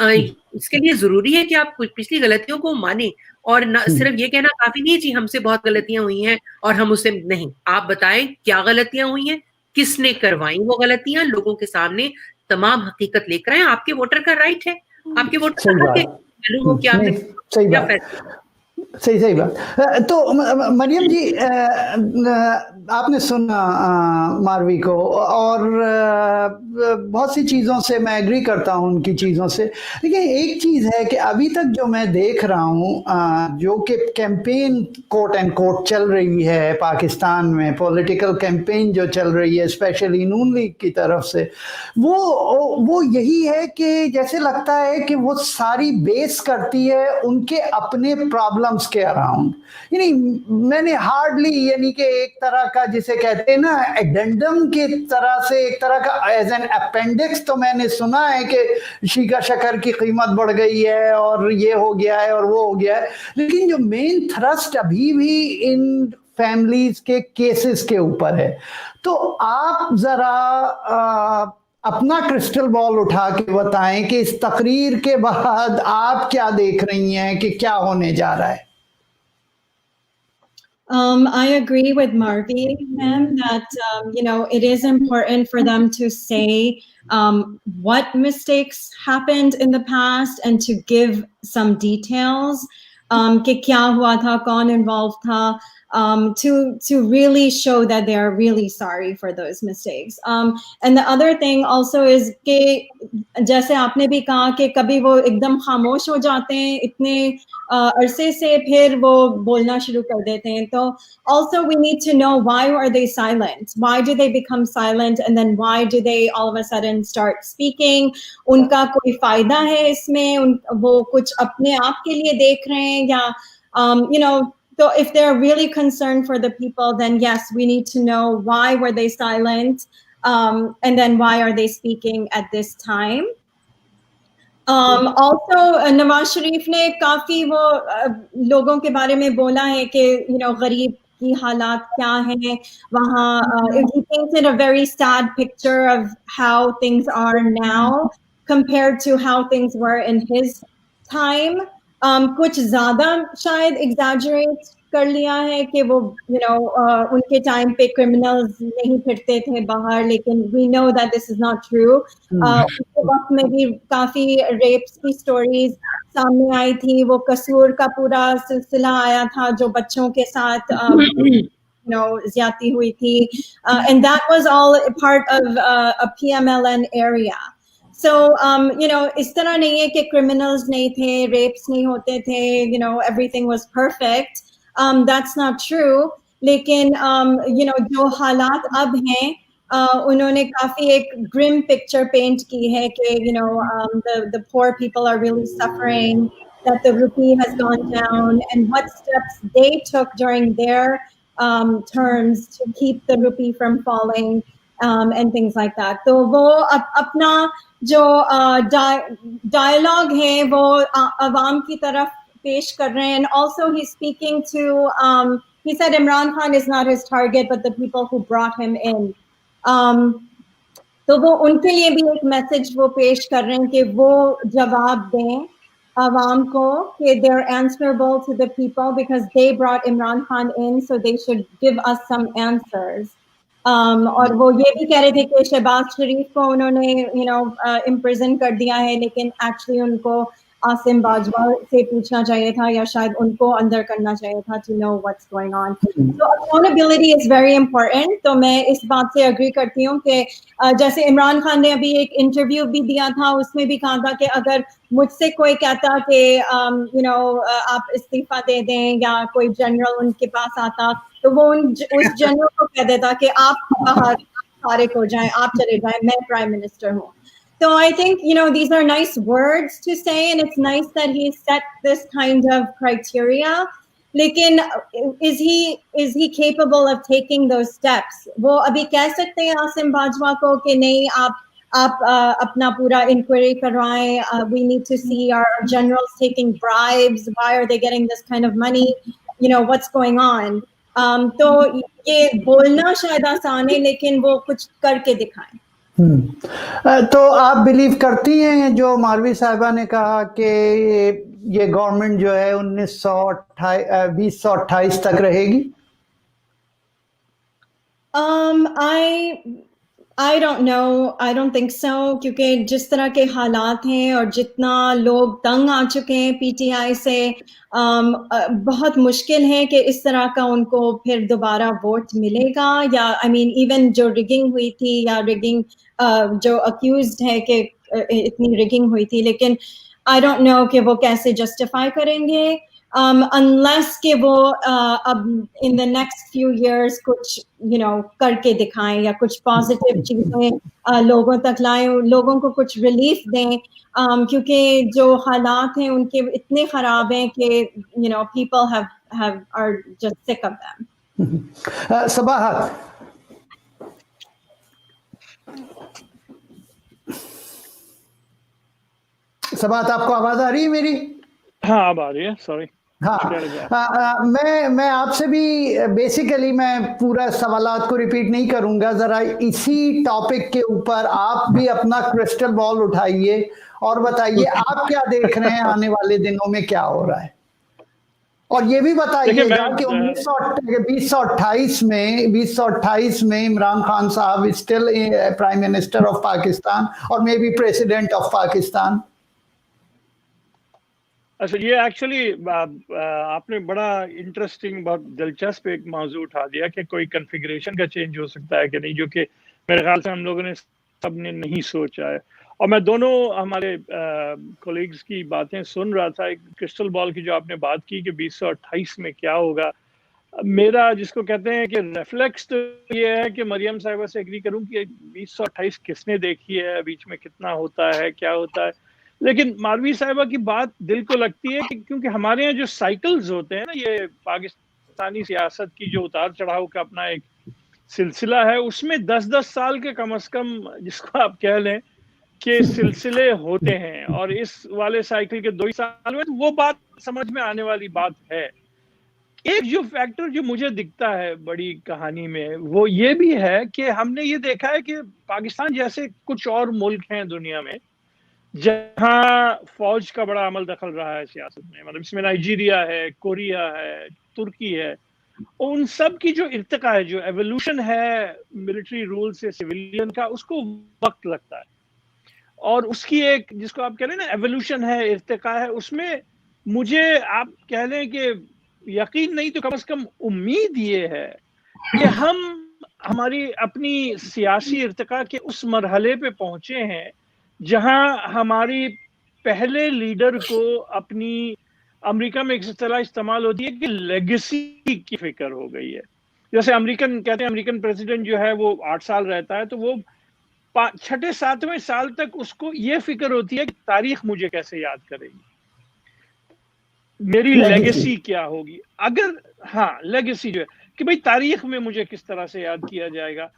इसके लिए जरूरी है कि आप पिछली गलतियों को माने, और न सिर्फ ये कहना काफी नहीं जी हमसे बहुत गलतियां हुई हैं और हम उससे नहीं। आप बताएं क्या गलतियां हुई हैं, किसने करवाई वो गलतियां, लोगों के सामने तमाम हकीकत लेकर आए। आपके वोटर का राइट है, आपके वोटर का हक है, मालूम हो कि आपने क्या फैसला। सही बात। तो मरियम जी, आपने सुना मारवी को, और बहुत सी चीज़ों से मैं एग्री करता हूँ, उनकी चीज़ों से। लेकिन एक चीज़ है कि अभी तक जो मैं देख रहा हूँ, जो कि कैंपेन कोट एंड कोट चल रही है पाकिस्तान में, पॉलिटिकल कैंपेन जो चल रही है स्पेशली नून लीग की तरफ से, वो यही है कि जैसे लगता है कि वो सारी बेस करती है उनके अपने प्रॉब्लम्स के अराउंड। यानी मैंने हार्डली, यानी कि एक तरह का जिसे कहते हैं ना एडेंडम की तरह से, एक तरह का एज एन अपेंडिक्स, तो मैंने सुना है कि शीका शक्कर की कीमत बढ़ गई है और ये हो गया है और वो हो गया है, लेकिन जो मेन थ्रस्ट अभी भी इन फैमिलीज के केसेस के ऊपर है। तो आप जरा अपना क्रिस्टल बॉल उठा के बताएं कि इस तकरीर के बाद आप क्या देख रही हैं कि क्या होने जा रहा है। I agree with Marvi, ma'am, that it is important for them to say what mistakes happened in the past and to give some details. कि क्या हुआ था, कौन involved था, to really show that they are really sorry for those mistakes. And the other thing also is कि जैसे आपने भी कहा कि कभी वो एकदम खामोश हो जाते हैं इतने अरसे से, फिर वो बोलना शुरू कर देते हैं। तो also we need to know why are they silent? Why do they become silent? And then why do they all of a sudden start speaking? उनका कोई फायदा है इसमें? वो कुछ अपने आप के लिए देख रहे हैं या so if they're really concerned for the people, then yes, we need to know why were they silent, and then why are they speaking at this time. Also Nawaz Sharif ने काफी वो लोगों के बारे में बोला है कि गरीब की हालात क्या है वहाँ. He painted a very sad picture of how things are now compared to how things were in his time. कुछ ज्यादा शायद exaggerate कर लिया है कि वो उनके टाइम पे criminals नहीं फिरते थे बाहर, लेकिन we know that this is not true. उनके वक्त में भी काफी rapes की stories सामने आई थी, वो कसूर का पूरा सिलसिला आया था जो बच्चों के साथ ज्यादती हुई थी, and that was all part of a PMLN area. So, इस तरह नहीं है कि criminals नहीं थे, rapes नहीं होते थे, everything was perfect. That's not true. लेकिन, जो हालात अब हैं, उन्होंने काफी एक grim picture paint की है कि, the poor people are really suffering, that the rupee has gone down, and what steps they took during their terms to keep the rupee from falling, and things like that. तो वो अपना जो dialogue है वो अवाम की तरफ पेश कर रहे हैं. And also he's speaking to, he said Imran Khan is not his target, but the people who brought him in. तो वो उनके लिए भी एक मैसेज वो पेश कर रहे हैं कि वो जवाब दें अवाम को कि they're answerable to the people because they brought Imran Khan in, so they should give us some answers. और वो ये भी कह रहे थे कि शहबाज शरीफ को उन्होंने इम्प्रिजन कर दिया है, लेकिन एक्चुअली उनको आसिम बाजवा से पूछना चाहिए था या शायद उनको अंदर करना चाहिए था to know what's going on. So accountability is very important. तो मैं इस बात से एग्री करती हूँ कि जैसे इमरान खान ने अभी एक इंटरव्यू भी दिया था, उसमें भी कहा था कि अगर मुझसे कोई कहता कि आप इस्तीफा दे दें या कोई जनरल उनके पास आता, तो वो उस जनरल को कह देता कि आप बाहर फारिग हो जाएं, आप चले जाएं, मैं प्राइम मिनिस्टर हूँ. So I think, these are nice words to say, and it's nice that he set this kind of criteria. Lekin, is he capable of taking those steps? वो अभी कह सकते हैं आसिम बाजवा को कि नहीं, आप अपना पूरा inquiry करवाएं. We need to see our generals taking bribes. Why are they getting this kind of money? What's going on? तो ये बोलना शायद आसान है, लेकिन वो कुछ करके दिखाएं. तो आप बिलीव करती हैं जो मारवी साहिबा ने कहा कि ये गवर्नमेंट जो है 2028 तक रहेगी? I don't know, I don't think so, क्योंकि जिस तरह के हालात हैं और जितना लोग तंग आ चुके हैं पीटीआई से, बहुत मुश्किल है कि इस तरह का उनको फिर दोबारा वोट मिलेगा, या आई मीन इवन जो रिगिंग हुई थी या रिगिंग जो अक्यूज्ड है कि इतनी रिगिंग हुई थी, लेकिन आई डोंट नो कि वो कैसे जस्टिफाई करेंगे, unless कि वो अब in the next few years कुछ करके दिखाएं या कुछ पॉजिटिव चीजें लोगों तक लाएं, लोगों को कुछ रिलीफ दें, क्योंकि जो हालात हैं उनके इतने खराब हैं कि people are just sick of them. Sabahat, आपको आवाज आ रही है मेरी? हाँ, अब आ रही है, सॉरी। हाँ, मैं आपसे भी बेसिकली मैं पूरा सवालात को रिपीट नहीं करूंगा, जरा इसी टॉपिक के ऊपर आप भी अपना क्रिस्टल बॉल उठाइए और बताइए आप क्या देख रहे हैं आने वाले दिनों में क्या हो रहा है, और ये भी बताइएगा कि 2028 में Imran Khan Sahab still prime minister of Pakistan और maybe president of Pakistan. अच्छा, ये एक्चुअली आपने बड़ा इंटरेस्टिंग, बहुत दिलचस्प एक मौजू उठा दिया कि कोई कन्फिगरेशन का चेंज हो सकता है कि नहीं, जो कि मेरे ख्याल से हम लोगों ने सबने नहीं सोचा है। और मैं दोनों हमारे कोलीग्स की बातें सुन रहा था, एक क्रिस्टल बॉल की जो आपने बात की कि 2028 में क्या होगा, मेरा जिसको कहते हैं कि रेफ्लेक्स तो ये है कि मरियम साहिबा से एग्री करूं कि 2028 किसने देखी है, बीच में कितना होता है, क्या होता है। लेकिन मालवी साहिबा की बात दिल को लगती है कि क्योंकि हमारे यहाँ जो साइकिल्स होते हैं ना, ये पाकिस्तानी सियासत की जो उतार चढ़ाव का अपना एक सिलसिला है, उसमें 10-10 साल के कम से कम जिसको आप कह लें कि सिलसिले होते हैं, और इस वाले साइकिल के 2 साल में तो वो बात समझ में आने वाली बात है। एक जो फैक्टर जो मुझे दिखता है बड़ी कहानी में, वो ये भी है कि हमने ये देखा है कि पाकिस्तान जैसे कुछ और मुल्क हैं दुनिया में जहां फौज का बड़ा अमल दखल रहा है सियासत में, मतलब इसमें नाइजीरिया है, कोरिया है, तुर्की है, उन सब की जो इर्तिका है, जो एवोल्यूशन है मिलिट्री रूल से सिविलियन का, उसको वक्त लगता है, और उसकी एक जिसको आप कह रहे हैं ना एवोल्यूशन है, इर्तिका है, उसमें मुझे आप कह लें कि यकीन नहीं तो कम से कम उम्मीद ये है कि हम हमारी अपनी सियासी इर्तिका के उस मरहले पे पहुंचे हैं जहां हमारी पहले लीडर को अपनी, अमेरिका में एक इस्तेलाह इस्तेमाल होती है कि लेगेसी की फिक्र हो गई है। जैसे अमेरिकन कहते हैं, अमेरिकन प्रेसिडेंट जो है वो 8 साल रहता है, तो वो 6-7वें साल तक उसको ये फिक्र होती है कि तारीख मुझे कैसे याद करेगी, मेरी लेगेसी क्या होगी, अगर हाँ लेगेसी जो है कि भाई तारीख में मुझे किस तरह से याद किया जाएगा।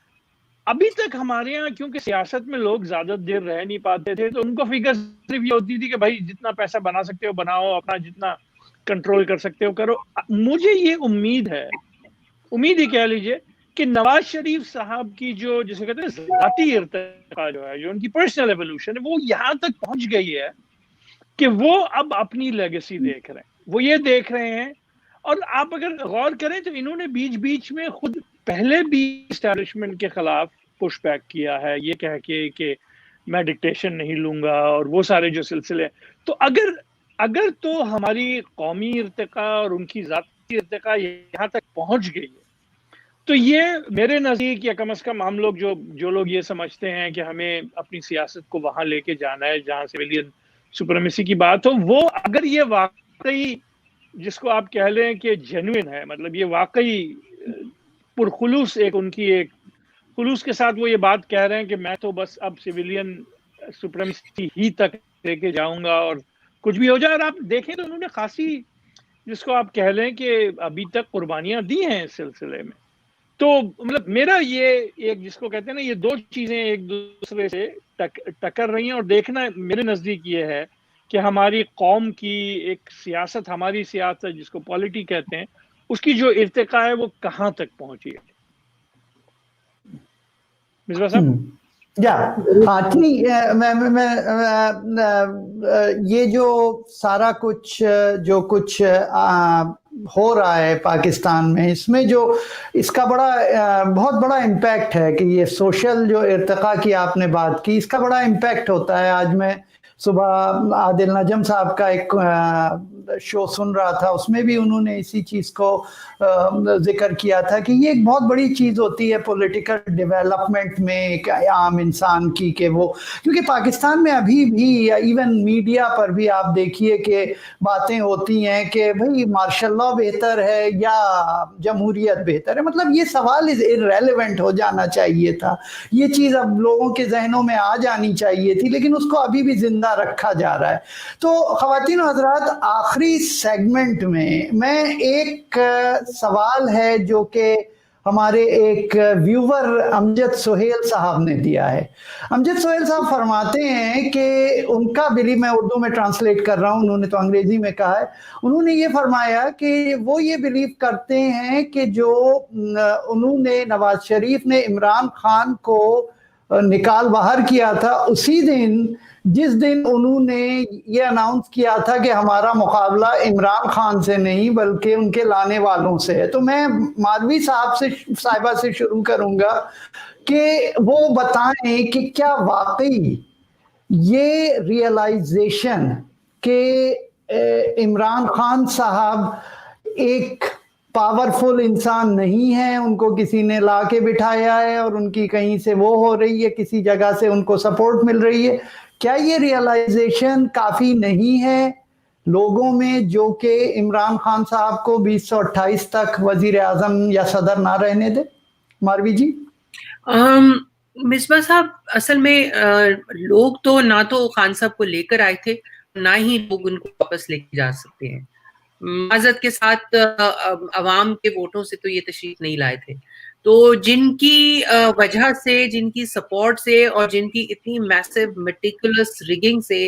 अभी तक हमारे यहाँ क्योंकि सियासत में लोग ज्यादा देर रह नहीं पाते थे, तो उनको फिक्र सिर्फ ये होती थी कि भाई जितना पैसा बना सकते हो बनाओ, अपना जितना कंट्रोल कर सकते हो करो। मुझे ये उम्मीद है, उम्मीद ही कह लीजिए कि नवाज शरीफ साहब की जो जिसे कहते हैं ज़ाती इर्तिका जो है, जो उनकी पर्सनल एवोल्यूशन है, वो यहाँ तक पहुंच गई है कि वो अब अपनी लेगेसी देख रहे हैं, वो ये देख रहे हैं। और आप अगर गौर करें तो इन्होंने बीच बीच में खुद पहले भी एस्टैब्लिशमेंट के खिलाफ पुश बैक किया है, ये कह के कि मैं डिक्टेशन नहीं लूंगा, और वो सारे जो सिलसिले। तो अगर तो हमारी कौमी इर्तिका और उनकी ज़ाती इर्तिका यहाँ तक पहुंच गई है, तो ये मेरे नज़दीक, या कम से कम हम लोग जो लोग ये समझते हैं कि हमें अपनी सियासत को वहां लेके जाना है जहां सिविलियन सुप्रीमेसी की बात हो, वो अगर ये वाकई जिसको आप कह लें कि जेन्युइन है, मतलब ये वाकई पुरखुलूस एक उनकी एक खुलूस के साथ वो ये बात कह रहे हैं कि मैं तो बस अब सिविलियन सुप्रीमेसी ही तक लेके जाऊंगा और कुछ भी हो जाए। और आप देखें तो उन्होंने खासी जिसको आप कह लें कि अभी तक कुर्बानियां दी हैं इस सिलसिले में। तो मतलब मेरा ये एक जिसको कहते हैं ना, ये 2 चीजें एक दूसरे से टक्कर रही हैं, और देखना मेरे नजदीक ये है कि हमारी कौम की एक सियासत, हमारी सियासत जिसको पॉलिटी कहते हैं, उसकी जो इर्तिका है वो कहाँ तक पहुंची है। मिसबा साहब, हाँ ठीक, मैं ये जो सारा कुछ जो कुछ हो रहा है पाकिस्तान में, इसमें जो इसका बहुत बड़ा इम्पैक्ट है कि ये सोशल जो इर्तिका की आपने बात की, इसका बड़ा इम्पैक्ट होता है। आज मैं सुबह आदिल नजम साहब का एक शो सुन रहा था, उसमें भी उन्होंने इसी चीज़ को जिक्र किया था कि ये एक बहुत बड़ी चीज़ होती है पॉलिटिकल डेवलपमेंट में एक आम इंसान की, कि वो, क्योंकि पाकिस्तान में अभी भी इवन मीडिया पर भी आप देखिए कि बातें होती हैं कि भाई मार्शल लॉ बेहतर है या जमहूरियत बेहतर है। मतलब ये सवाल इररेलेवेंट हो जाना चाहिए था, ये चीज़ अब लोगों के जहनों में आ जानी चाहिए थी, लेकिन उसको अभी भी जिंदा रखा जा रहा है। तो ख़वातीन और हज़रात, आखिरी सेगमेंट में मैं एक सवाल है जो कि हमारे एक व्यूवर अमजद सोहेल साहब ने दिया है। अमजद सोहेल साहब फरमाते हैं कि उनका बिलीव, मैं उर्दू में ट्रांसलेट कर रहा हूँ, उन्होंने तो अंग्रेजी में कहा है, उन्होंने ये फरमाया कि वो ये बिलीव करते हैं कि जो उन्होंने नवाज शरीफ ने इमरान खान को निकाल बाहर किया था, उसी दिन जिस दिन उन्होंने ये अनाउंस किया था कि हमारा मुकाबला इमरान खान से नहीं बल्कि उनके लाने वालों से है। तो मैं मालवी साहिबा से शुरू करूंगा कि वो बताएं कि क्या वाकई ये रियलाइजेशन कि इमरान खान साहब एक पावरफुल इंसान नहीं है, उनको किसी ने ला के बिठाया है और उनकी कहीं से वो हो रही है, किसी जगह से उनको सपोर्ट मिल रही है, क्या ये रियलाइजेशन काफ़ी नहीं है लोगों में जो कि इमरान खान साहब को 2028 तक वजीर आजम या सदर ना रहने दे? मारवी जी। मिसबा साहब, असल में लोग तो ना तो खान साहब को लेकर आए थे, ना ही लोग उनको वापस लेके जा सकते हैं। माजरत के साथ अवाम के वोटों से तो ये तशरीफ नहीं लाए थे। तो जिनकी वजह से, जिनकी सपोर्ट से और जिनकी इतनी मैसिव मेटिकुलस रिगिंग से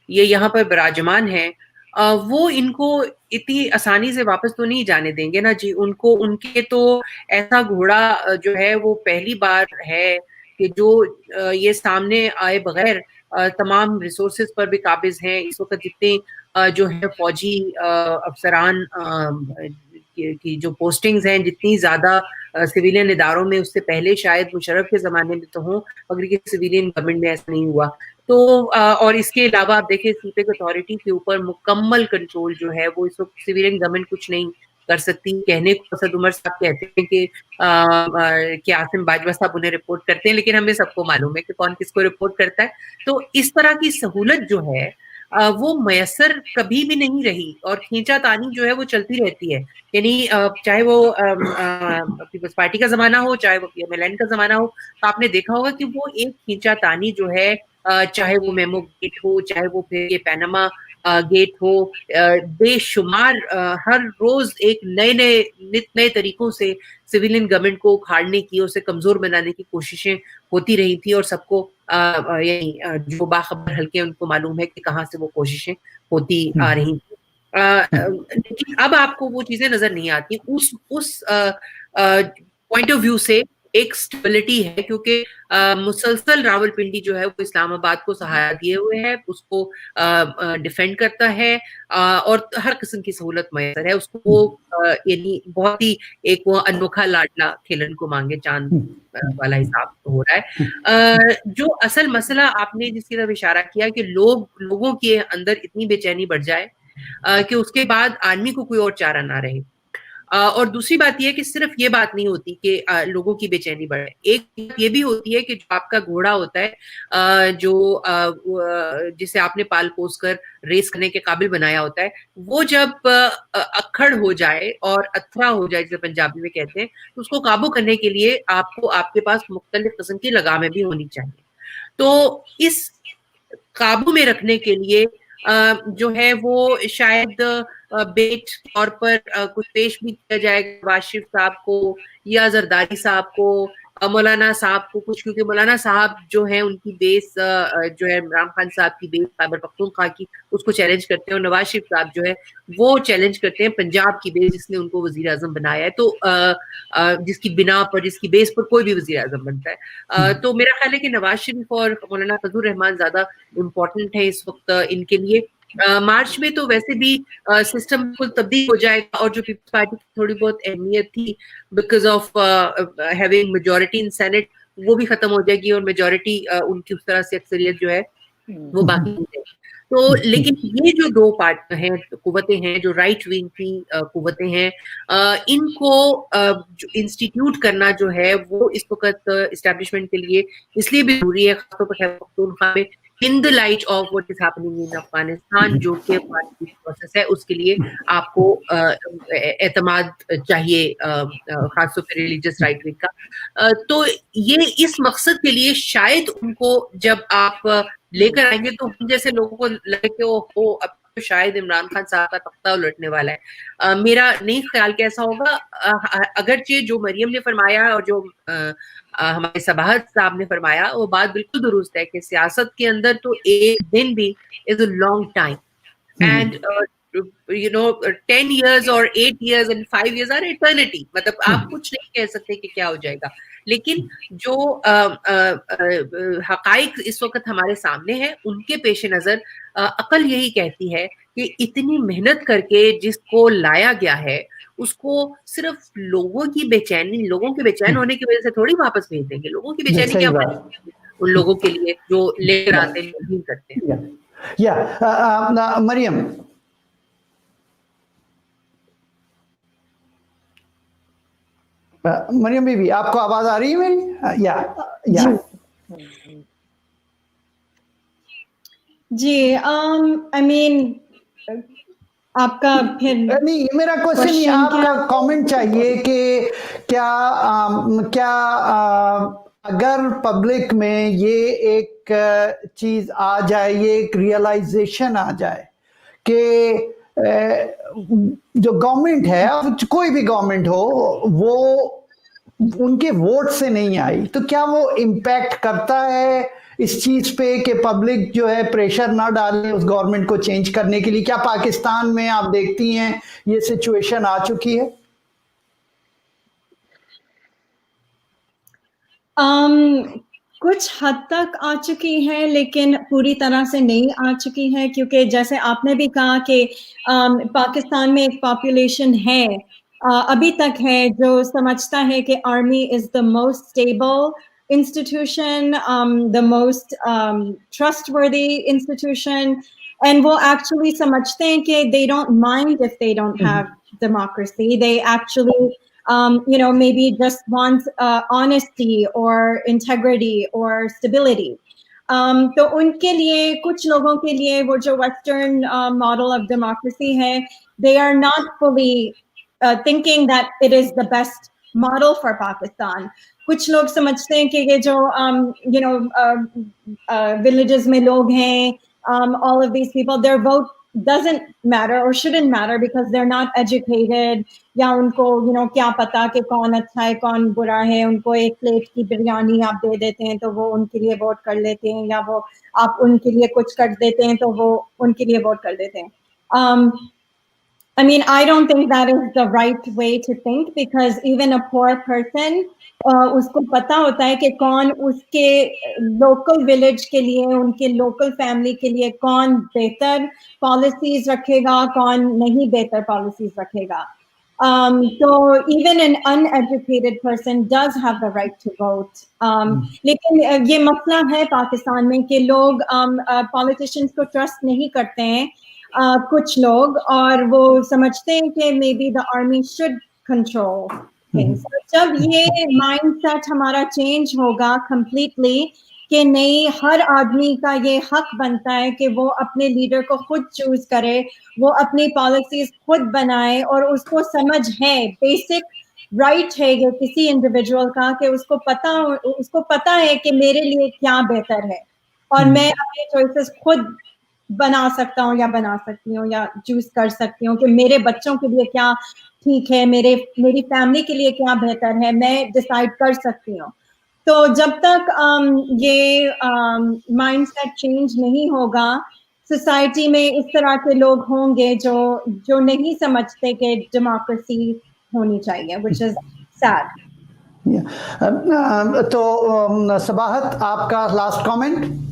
ये यहाँ पर विराजमान है, वो इनको इतनी आसानी से वापस तो नहीं जाने देंगे ना जी। उनको, उनके तो ऐसा घोड़ा जो है वो पहली बार है कि जो ये सामने आए बगैर तमाम रिसोर्सेज पर भी काबिज हैं। इस वक्त जितने जो है फौजी अफसरान की जो पोस्टिंग्स हैं, जितनी ज्यादा सिविलियन इदारों में, उससे पहले शायद मुशर्रफ के जमाने में तो हो, मगर ये सिविलियन गवर्नमेंट में ऐसा नहीं हुआ। तो और इसके अलावा आप देखें, स्पीकर अथॉरिटी के ऊपर मुकम्मल कंट्रोल जो है वो इस वक्त सिविलियन गवर्नमेंट कुछ नहीं कर सकती। कहने को असद उमर साहब कहते हैं कि आसिम बाजवा साहब उन्हें रिपोर्ट करते हैं, लेकिन हमें सबको मालूम है कि कौन किसको रिपोर्ट करता है। तो इस तरह की सहूलत जो है वो मयसर कभी भी नहीं रही और खींचातानी जो है वो चलती रहती है। यानी चाहे वो पीपल्स पार्टी का जमाना हो, चाहे वो PMLN का जमाना हो, तो आपने देखा होगा कि वो एक खींचातानी जो है, चाहे वो मेमो गेट हो, चाहे वो फिर ये पैनामा गेट हो, बेशुमार हर रोज एक नित नए तरीकों से सिविलियन गवर्नमेंट को उखाड़ने की, उसे कमजोर बनाने की कोशिशें होती रही थी और सबको यही जो बाखबर हल्के उनको मालूम है कि कहाँ से वो कोशिशें होती आ रही थी। लेकिन अब आपको वो चीजें नजर नहीं आती। उस पॉइंट ऑफ व्यू से एक स्टेबिलिटी है, क्योंकि मुसलसल रावलपिंडी जो है वो इस्लामाबाद को सहारा दिए हुए है, उसको डिफेंड करता है और हर किस्म की सहूलत मैसर है उसको। वो यानी बहुत ही एक वो अनोखा लाडला खेलन को मांगे चांद वाला हिसाब हो रहा है। जो असल मसला आपने जिसकी तरफ इशारा किया कि लोगों के अंदर इतनी बेचैनी बढ़ जाए कि उसके बाद आदमी को कोई और चारा ना रहे। और दूसरी बात यह कि सिर्फ ये बात नहीं होती कि लोगों की बेचैनी बढ़े, एक ये भी होती है कि जो आपका घोड़ा होता है, जो जिसे आपने पाल पोस कर रेस करने के काबिल बनाया होता है, वो जब अक्खड़ हो जाए और अथरा हो जाए, जिसे पंजाबी में कहते हैं, तो उसको काबू करने के लिए आपको आपके पास मुख्तलिफ किस्म की लगामें भी होनी चाहिए। तो इस काबू में रखने के लिए जो है वो शायद बेट के तौर पर कुछ पेश भी किया जाएगा वाशिफ साहब को या जरदारी साहब को, मौलाना साहब को कुछ, क्योंकि मौलाना साहब जो है उनकी बेस जो है इमरान खान साहब की बेस खैबर पख्तूनख्वा की, उसको चैलेंज करते हैं, और नवाज शरीफ साहब जो है वो चैलेंज करते हैं पंजाब की बेस जिसने उनको वजीर आजम बनाया है। तो जिसकी बिना पर, जिसकी बेस पर कोई भी वजीर आजम बनता है। तो मेरा ख्याल है कि नवाज शरीफ और मौलाना फजल रहमान ज्यादा इम्पोर्टेंट है इस वक्त इनके लिए। मार्च में तो वैसे भी सिस्टम बिल्कुल तब्दील हो जाएगा और जो पीपल्स पार्टी की थोड़ी बहुत अहमियत थी because of having majority in senate वो भी खत्म हो जाएगी और मेजॉरिटी उनकी उस तरह से अक्सरियत जो है वो बाकी हो जाएगी। तो लेकिन ये जो दो पार्ट हैं कुव्वतें हैं जो राइट विंग की कुव्वतें हैं इनको जो इंस्टीट्यूट करना जो है वो इस वक्त इस्टेब्लिशमेंट के लिए इसलिए भी जरूरी है खासतौर पर खैबर पख्तूनख्वा में in the light of what is happening in Afghanistan जो कि प्रोसेस है उसके लिए आपको एतमाद चाहिए खासतौर पर रिलीजियस राइट विंग का। तो ये इस मकसद के लिए शायद उनको जब आप लेकर आएंगे तो हम जैसे लोगों को लगे कि वो अब तो शायद इमरान खान साहब का तख्ता उलटने वाला है। मेरा नहीं ख्याल कि ऐसा होगा। अगरचे जो मरियम ने फरमाया और जो हमारे सबाहत साहब ने फरमाया वो बात बिल्कुल दुरुस्त है कि सियासत के अंदर तो एक दिन भी is a long time and you know 10 years or 8 years and 5 years are eternity मतलब आप कुछ नहीं कह सकते कि क्या हो जाएगा। लेकिन जो हकाइक इस वक्त हमारे सामने है उनके पेश नजर अकल यही कहती है कि इतनी मेहनत करके जिसको लाया गया है उसको सिर्फ लोगों के बेचैन होने की वजह से थोड़ी वापस भेज देंगे। लोगों की बेचैनी क्या उन लोगों के लिए जो लेकर आते हैं करते हैं। मरियम मरियम बीबी आपको आवाज आ रही है मेरी? या जी आई मीन आपका फिर नहीं मेरा क्वेश्चन ये आपका कमेंट चाहिए कि क्या अगर पब्लिक में ये एक चीज आ जाए ये एक रियलाइजेशन आ जाए कि जो गवर्नमेंट है अब कोई भी गवर्नमेंट हो वो उनके वोट से नहीं आई तो क्या वो इम्पैक्ट करता है इस चीज पे कि पब्लिक जो है प्रेशर ना डाले उस गवर्नमेंट को चेंज करने के लिए? क्या पाकिस्तान में आप देखती हैं ये सिचुएशन आ चुकी है? कुछ हद तक आ चुकी है लेकिन पूरी तरह से नहीं आ चुकी है क्योंकि जैसे आपने भी कहा कि पाकिस्तान में एक पॉपुलेशन है अभी तक है जो समझता है कि army is the most stable institution, the most trustworthy institution, and वो actually समझते हैं कि they don't mind if they don't have democracy. They actually maybe just want honesty or integrity or stability. तो उनके लिए कुछ लोगों के लिए वो जो Western model of democracy है, they are not fully thinking that it is the best model for Pakistan. कुछ लोग समझते हैं कि ये जो villages में लोग हैं, all of these people, their vote doesn't matter or shouldn't matter because they're not educated. या उनको क्या पता कि कौन अच्छा है कौन बुरा है। उनको एक प्लेट की बिरयानी आप दे देते हैं तो वो उनके लिए वोट कर लेते हैं, या वो आप उनके लिए कुछ कर देते हैं तो वो उनके लिए वोट कर देते हैं। I mean, I don't think that is the right way to think because even a poor person उसको पता होता है कि कौन उसके लोकल विलेज के लिए, उनके लोकल फैमिली के लिए कौन बेहतर पॉलिसीज रखेगा, कौन नहीं बेहतर पॉलिसीज रखेगा। So even an uneducated person does have the right to vote. लेकिन ये मसला है पाकिस्तान में कि लोग politicians को trust नहीं करते हैं कुछ लोग, और वो समझते हैं कि maybe the army should control things. जब ये mindset हमारा change होगा completely कि नहीं, हर आदमी का ये हक बनता है कि वो अपने लीडर को खुद चूज करे, वो अपनी पॉलिसीज खुद बनाए, और उसको समझ है, बेसिक राइट है ये किसी इंडिविजुअल का कि उसको पता है कि मेरे लिए क्या बेहतर है और मैं अपने चॉइसेस खुद बना सकता हूँ या बना सकती हूँ या चूज कर सकती हूँ कि मेरे बच्चों के लिए क्या ठीक है, मेरी फैमिली के लिए क्या बेहतर है, मैं डिसाइड कर सकती हूँ। तो जब तक ये माइंडसेट चेंज नहीं होगा, सोसाइटी में इस तरह के लोग होंगे जो नहीं समझते कि डेमोक्रेसी होनी चाहिए, which is sad. तो सबाहत आपका लास्ट कमेंट?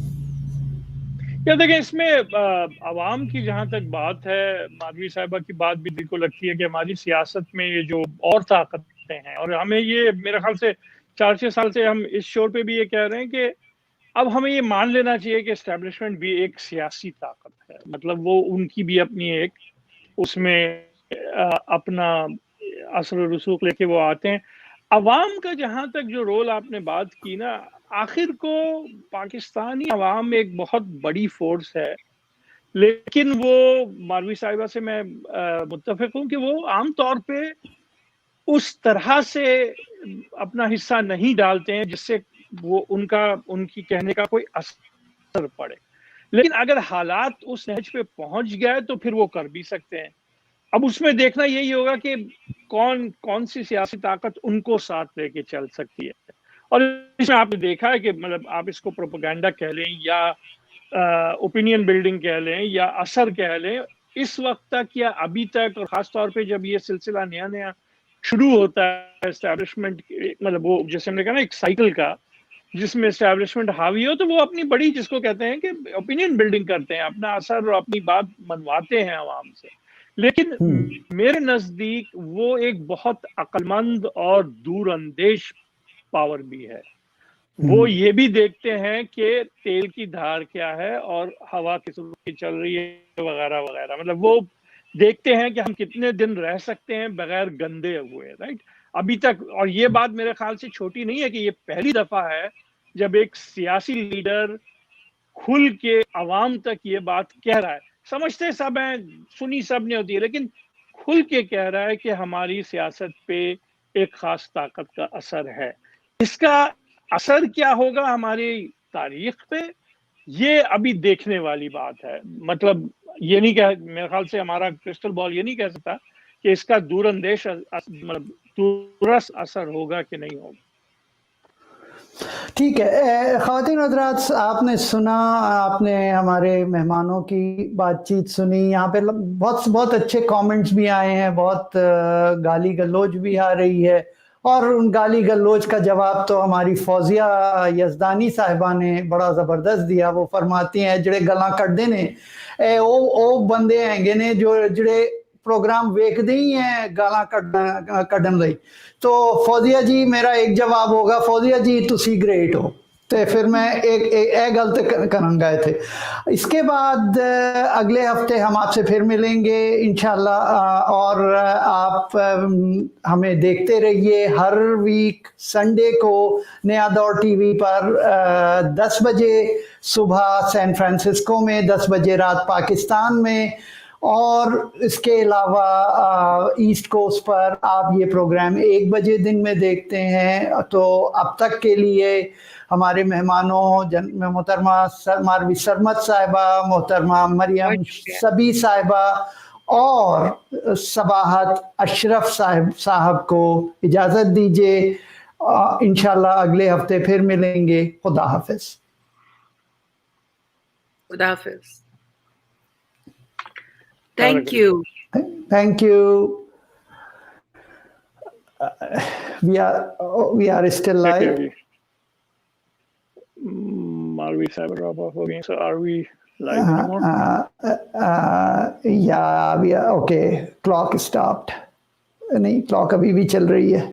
या देखें इसमें आवाम की जहाँ तक बात है, माधवी साहिबा की बात भी दिल को लगती है कि हमारी सियासत में ये जो और ताकतें हैं, और हमें ये मेरे ख्याल से 4-6 साल से हम इस शोर पे भी ये कह रहे हैं कि अब हमें ये मान लेना चाहिए कि एस्टेब्लिशमेंट भी एक सियासी ताकत है, मतलब वो उनकी भी अपनी एक उसमें अपना असर रसूख लेके वो आते हैं। अवाम का जहाँ तक जो रोल आपने बात की ना, आखिर को पाकिस्तानी अवाम एक बहुत बड़ी फोर्स है, लेकिन वो मालवी साहिबा से मैं मुत्तफिक हूँ कि वो आम तौर पे उस तरह से अपना हिस्सा नहीं डालते हैं जिससे वो उनकी कहने का कोई असर पड़े, लेकिन अगर हालात उस नहज पे पहुंच गए तो फिर वो कर भी सकते हैं। अब उसमें देखना यही होगा कि कौन सी सियासी ताकत उनको साथ लेके चल सकती है, और इसमें आपने देखा है कि मतलब आप इसको प्रोपेगेंडा कह लें या ओपिनियन बिल्डिंग कह लें या असर कह लें, इस वक्त तक या अभी तक, और खास तौर पे जब ये सिलसिला नया नया शुरू होता है एस्टैब्लिशमेंट, मतलब वो जैसे हमने कहा ना एक साइकिल का, जिसमें एस्टैब्लिशमेंट हावी हो तो वो अपनी बड़ी, जिसको कहते हैं कि ओपिनियन बिल्डिंग करते हैं, अपना असर और अपनी बात मनवाते हैं आवाम से, लेकिन मेरे नजदीक वो एक बहुत अक्लमंद और दूरअंदेश पावर भी है। वो ये भी देखते हैं कि तेल की धार क्या है और हवा किस की चल रही है वगैरह वगैरह, मतलब वो देखते हैं कि हम कितने दिन रह सकते हैं बगैर गंदे हुए, राइट। अभी तक, और ये बात मेरे ख्याल से छोटी नहीं है कि ये पहली दफा है जब एक सियासी लीडर खुल के आवाम तक ये बात कह रहा है। समझते सब हैं, सुनी सब ने होती है, लेकिन खुल के कह रहा है कि हमारी सियासत पे एक खास ताकत का असर है। इसका असर क्या होगा हमारी तारीख पे, ये अभी देखने वाली बात है। मतलब ये नहीं कह, मेरे ख्याल से हमारा क्रिस्टल बॉल ये नहीं कह सकता कि इसका दूरअंदेश मतलब दूरस असर होगा कि नहीं होगा। ठीक है ख़वातीन हज़रात, आपने सुना, आपने हमारे मेहमानों की बातचीत सुनी। यहाँ पे बहुत अच्छे कमेंट्स भी आए हैं, बहुत गाली गलौज भी आ रही है, और उन गाली गलौज का जवाब तो हमारी फौजिया यज़दानी साहिबा ने बड़ा ज़बरदस्त दिया। वो फरमाती हैं जड़े गलां कटदे ने ओ बंदे हैंगे ने जो जड़े प्रोग्राम वेखते ही हैं गालां कड्डन लई। तो फौजिया जी मेरा एक जवाब होगा, फौजिया जी तुसी ग्रेट हो, तो फिर मैं एक गलत करांगा थे। इसके बाद अगले हफ्ते हम आपसे फिर मिलेंगे इंशाल्लाह, और आप हमें देखते रहिए हर वीक संडे को नया दौर टीवी पर 10 बजे सुबह सैन फ्रांसिस्को में, 10 बजे रात पाकिस्तान में, और इसके अलावा ईस्ट कोस्ट पर आप ये प्रोग्राम 1 बजे दिन में देखते हैं। तो अब तक के लिए हमारे मेहमानों मोहतरमा मारवी सरमत साहिबा, मोहतरमा मरियम सबी साहिबा और सबाहत अशरफ साहब को इजाज़त दीजिए। इंशाल्लाह अगले हफ्ते फिर मिलेंगे। खुदा हाफिज। खुदा हाफिज। Thank you. Thank you. We are still live. Malvi Cyber drop off again. So are we live anymore? Yeah, we are okay. Clock stopped. नहीं, clock अभी भी चल रही है.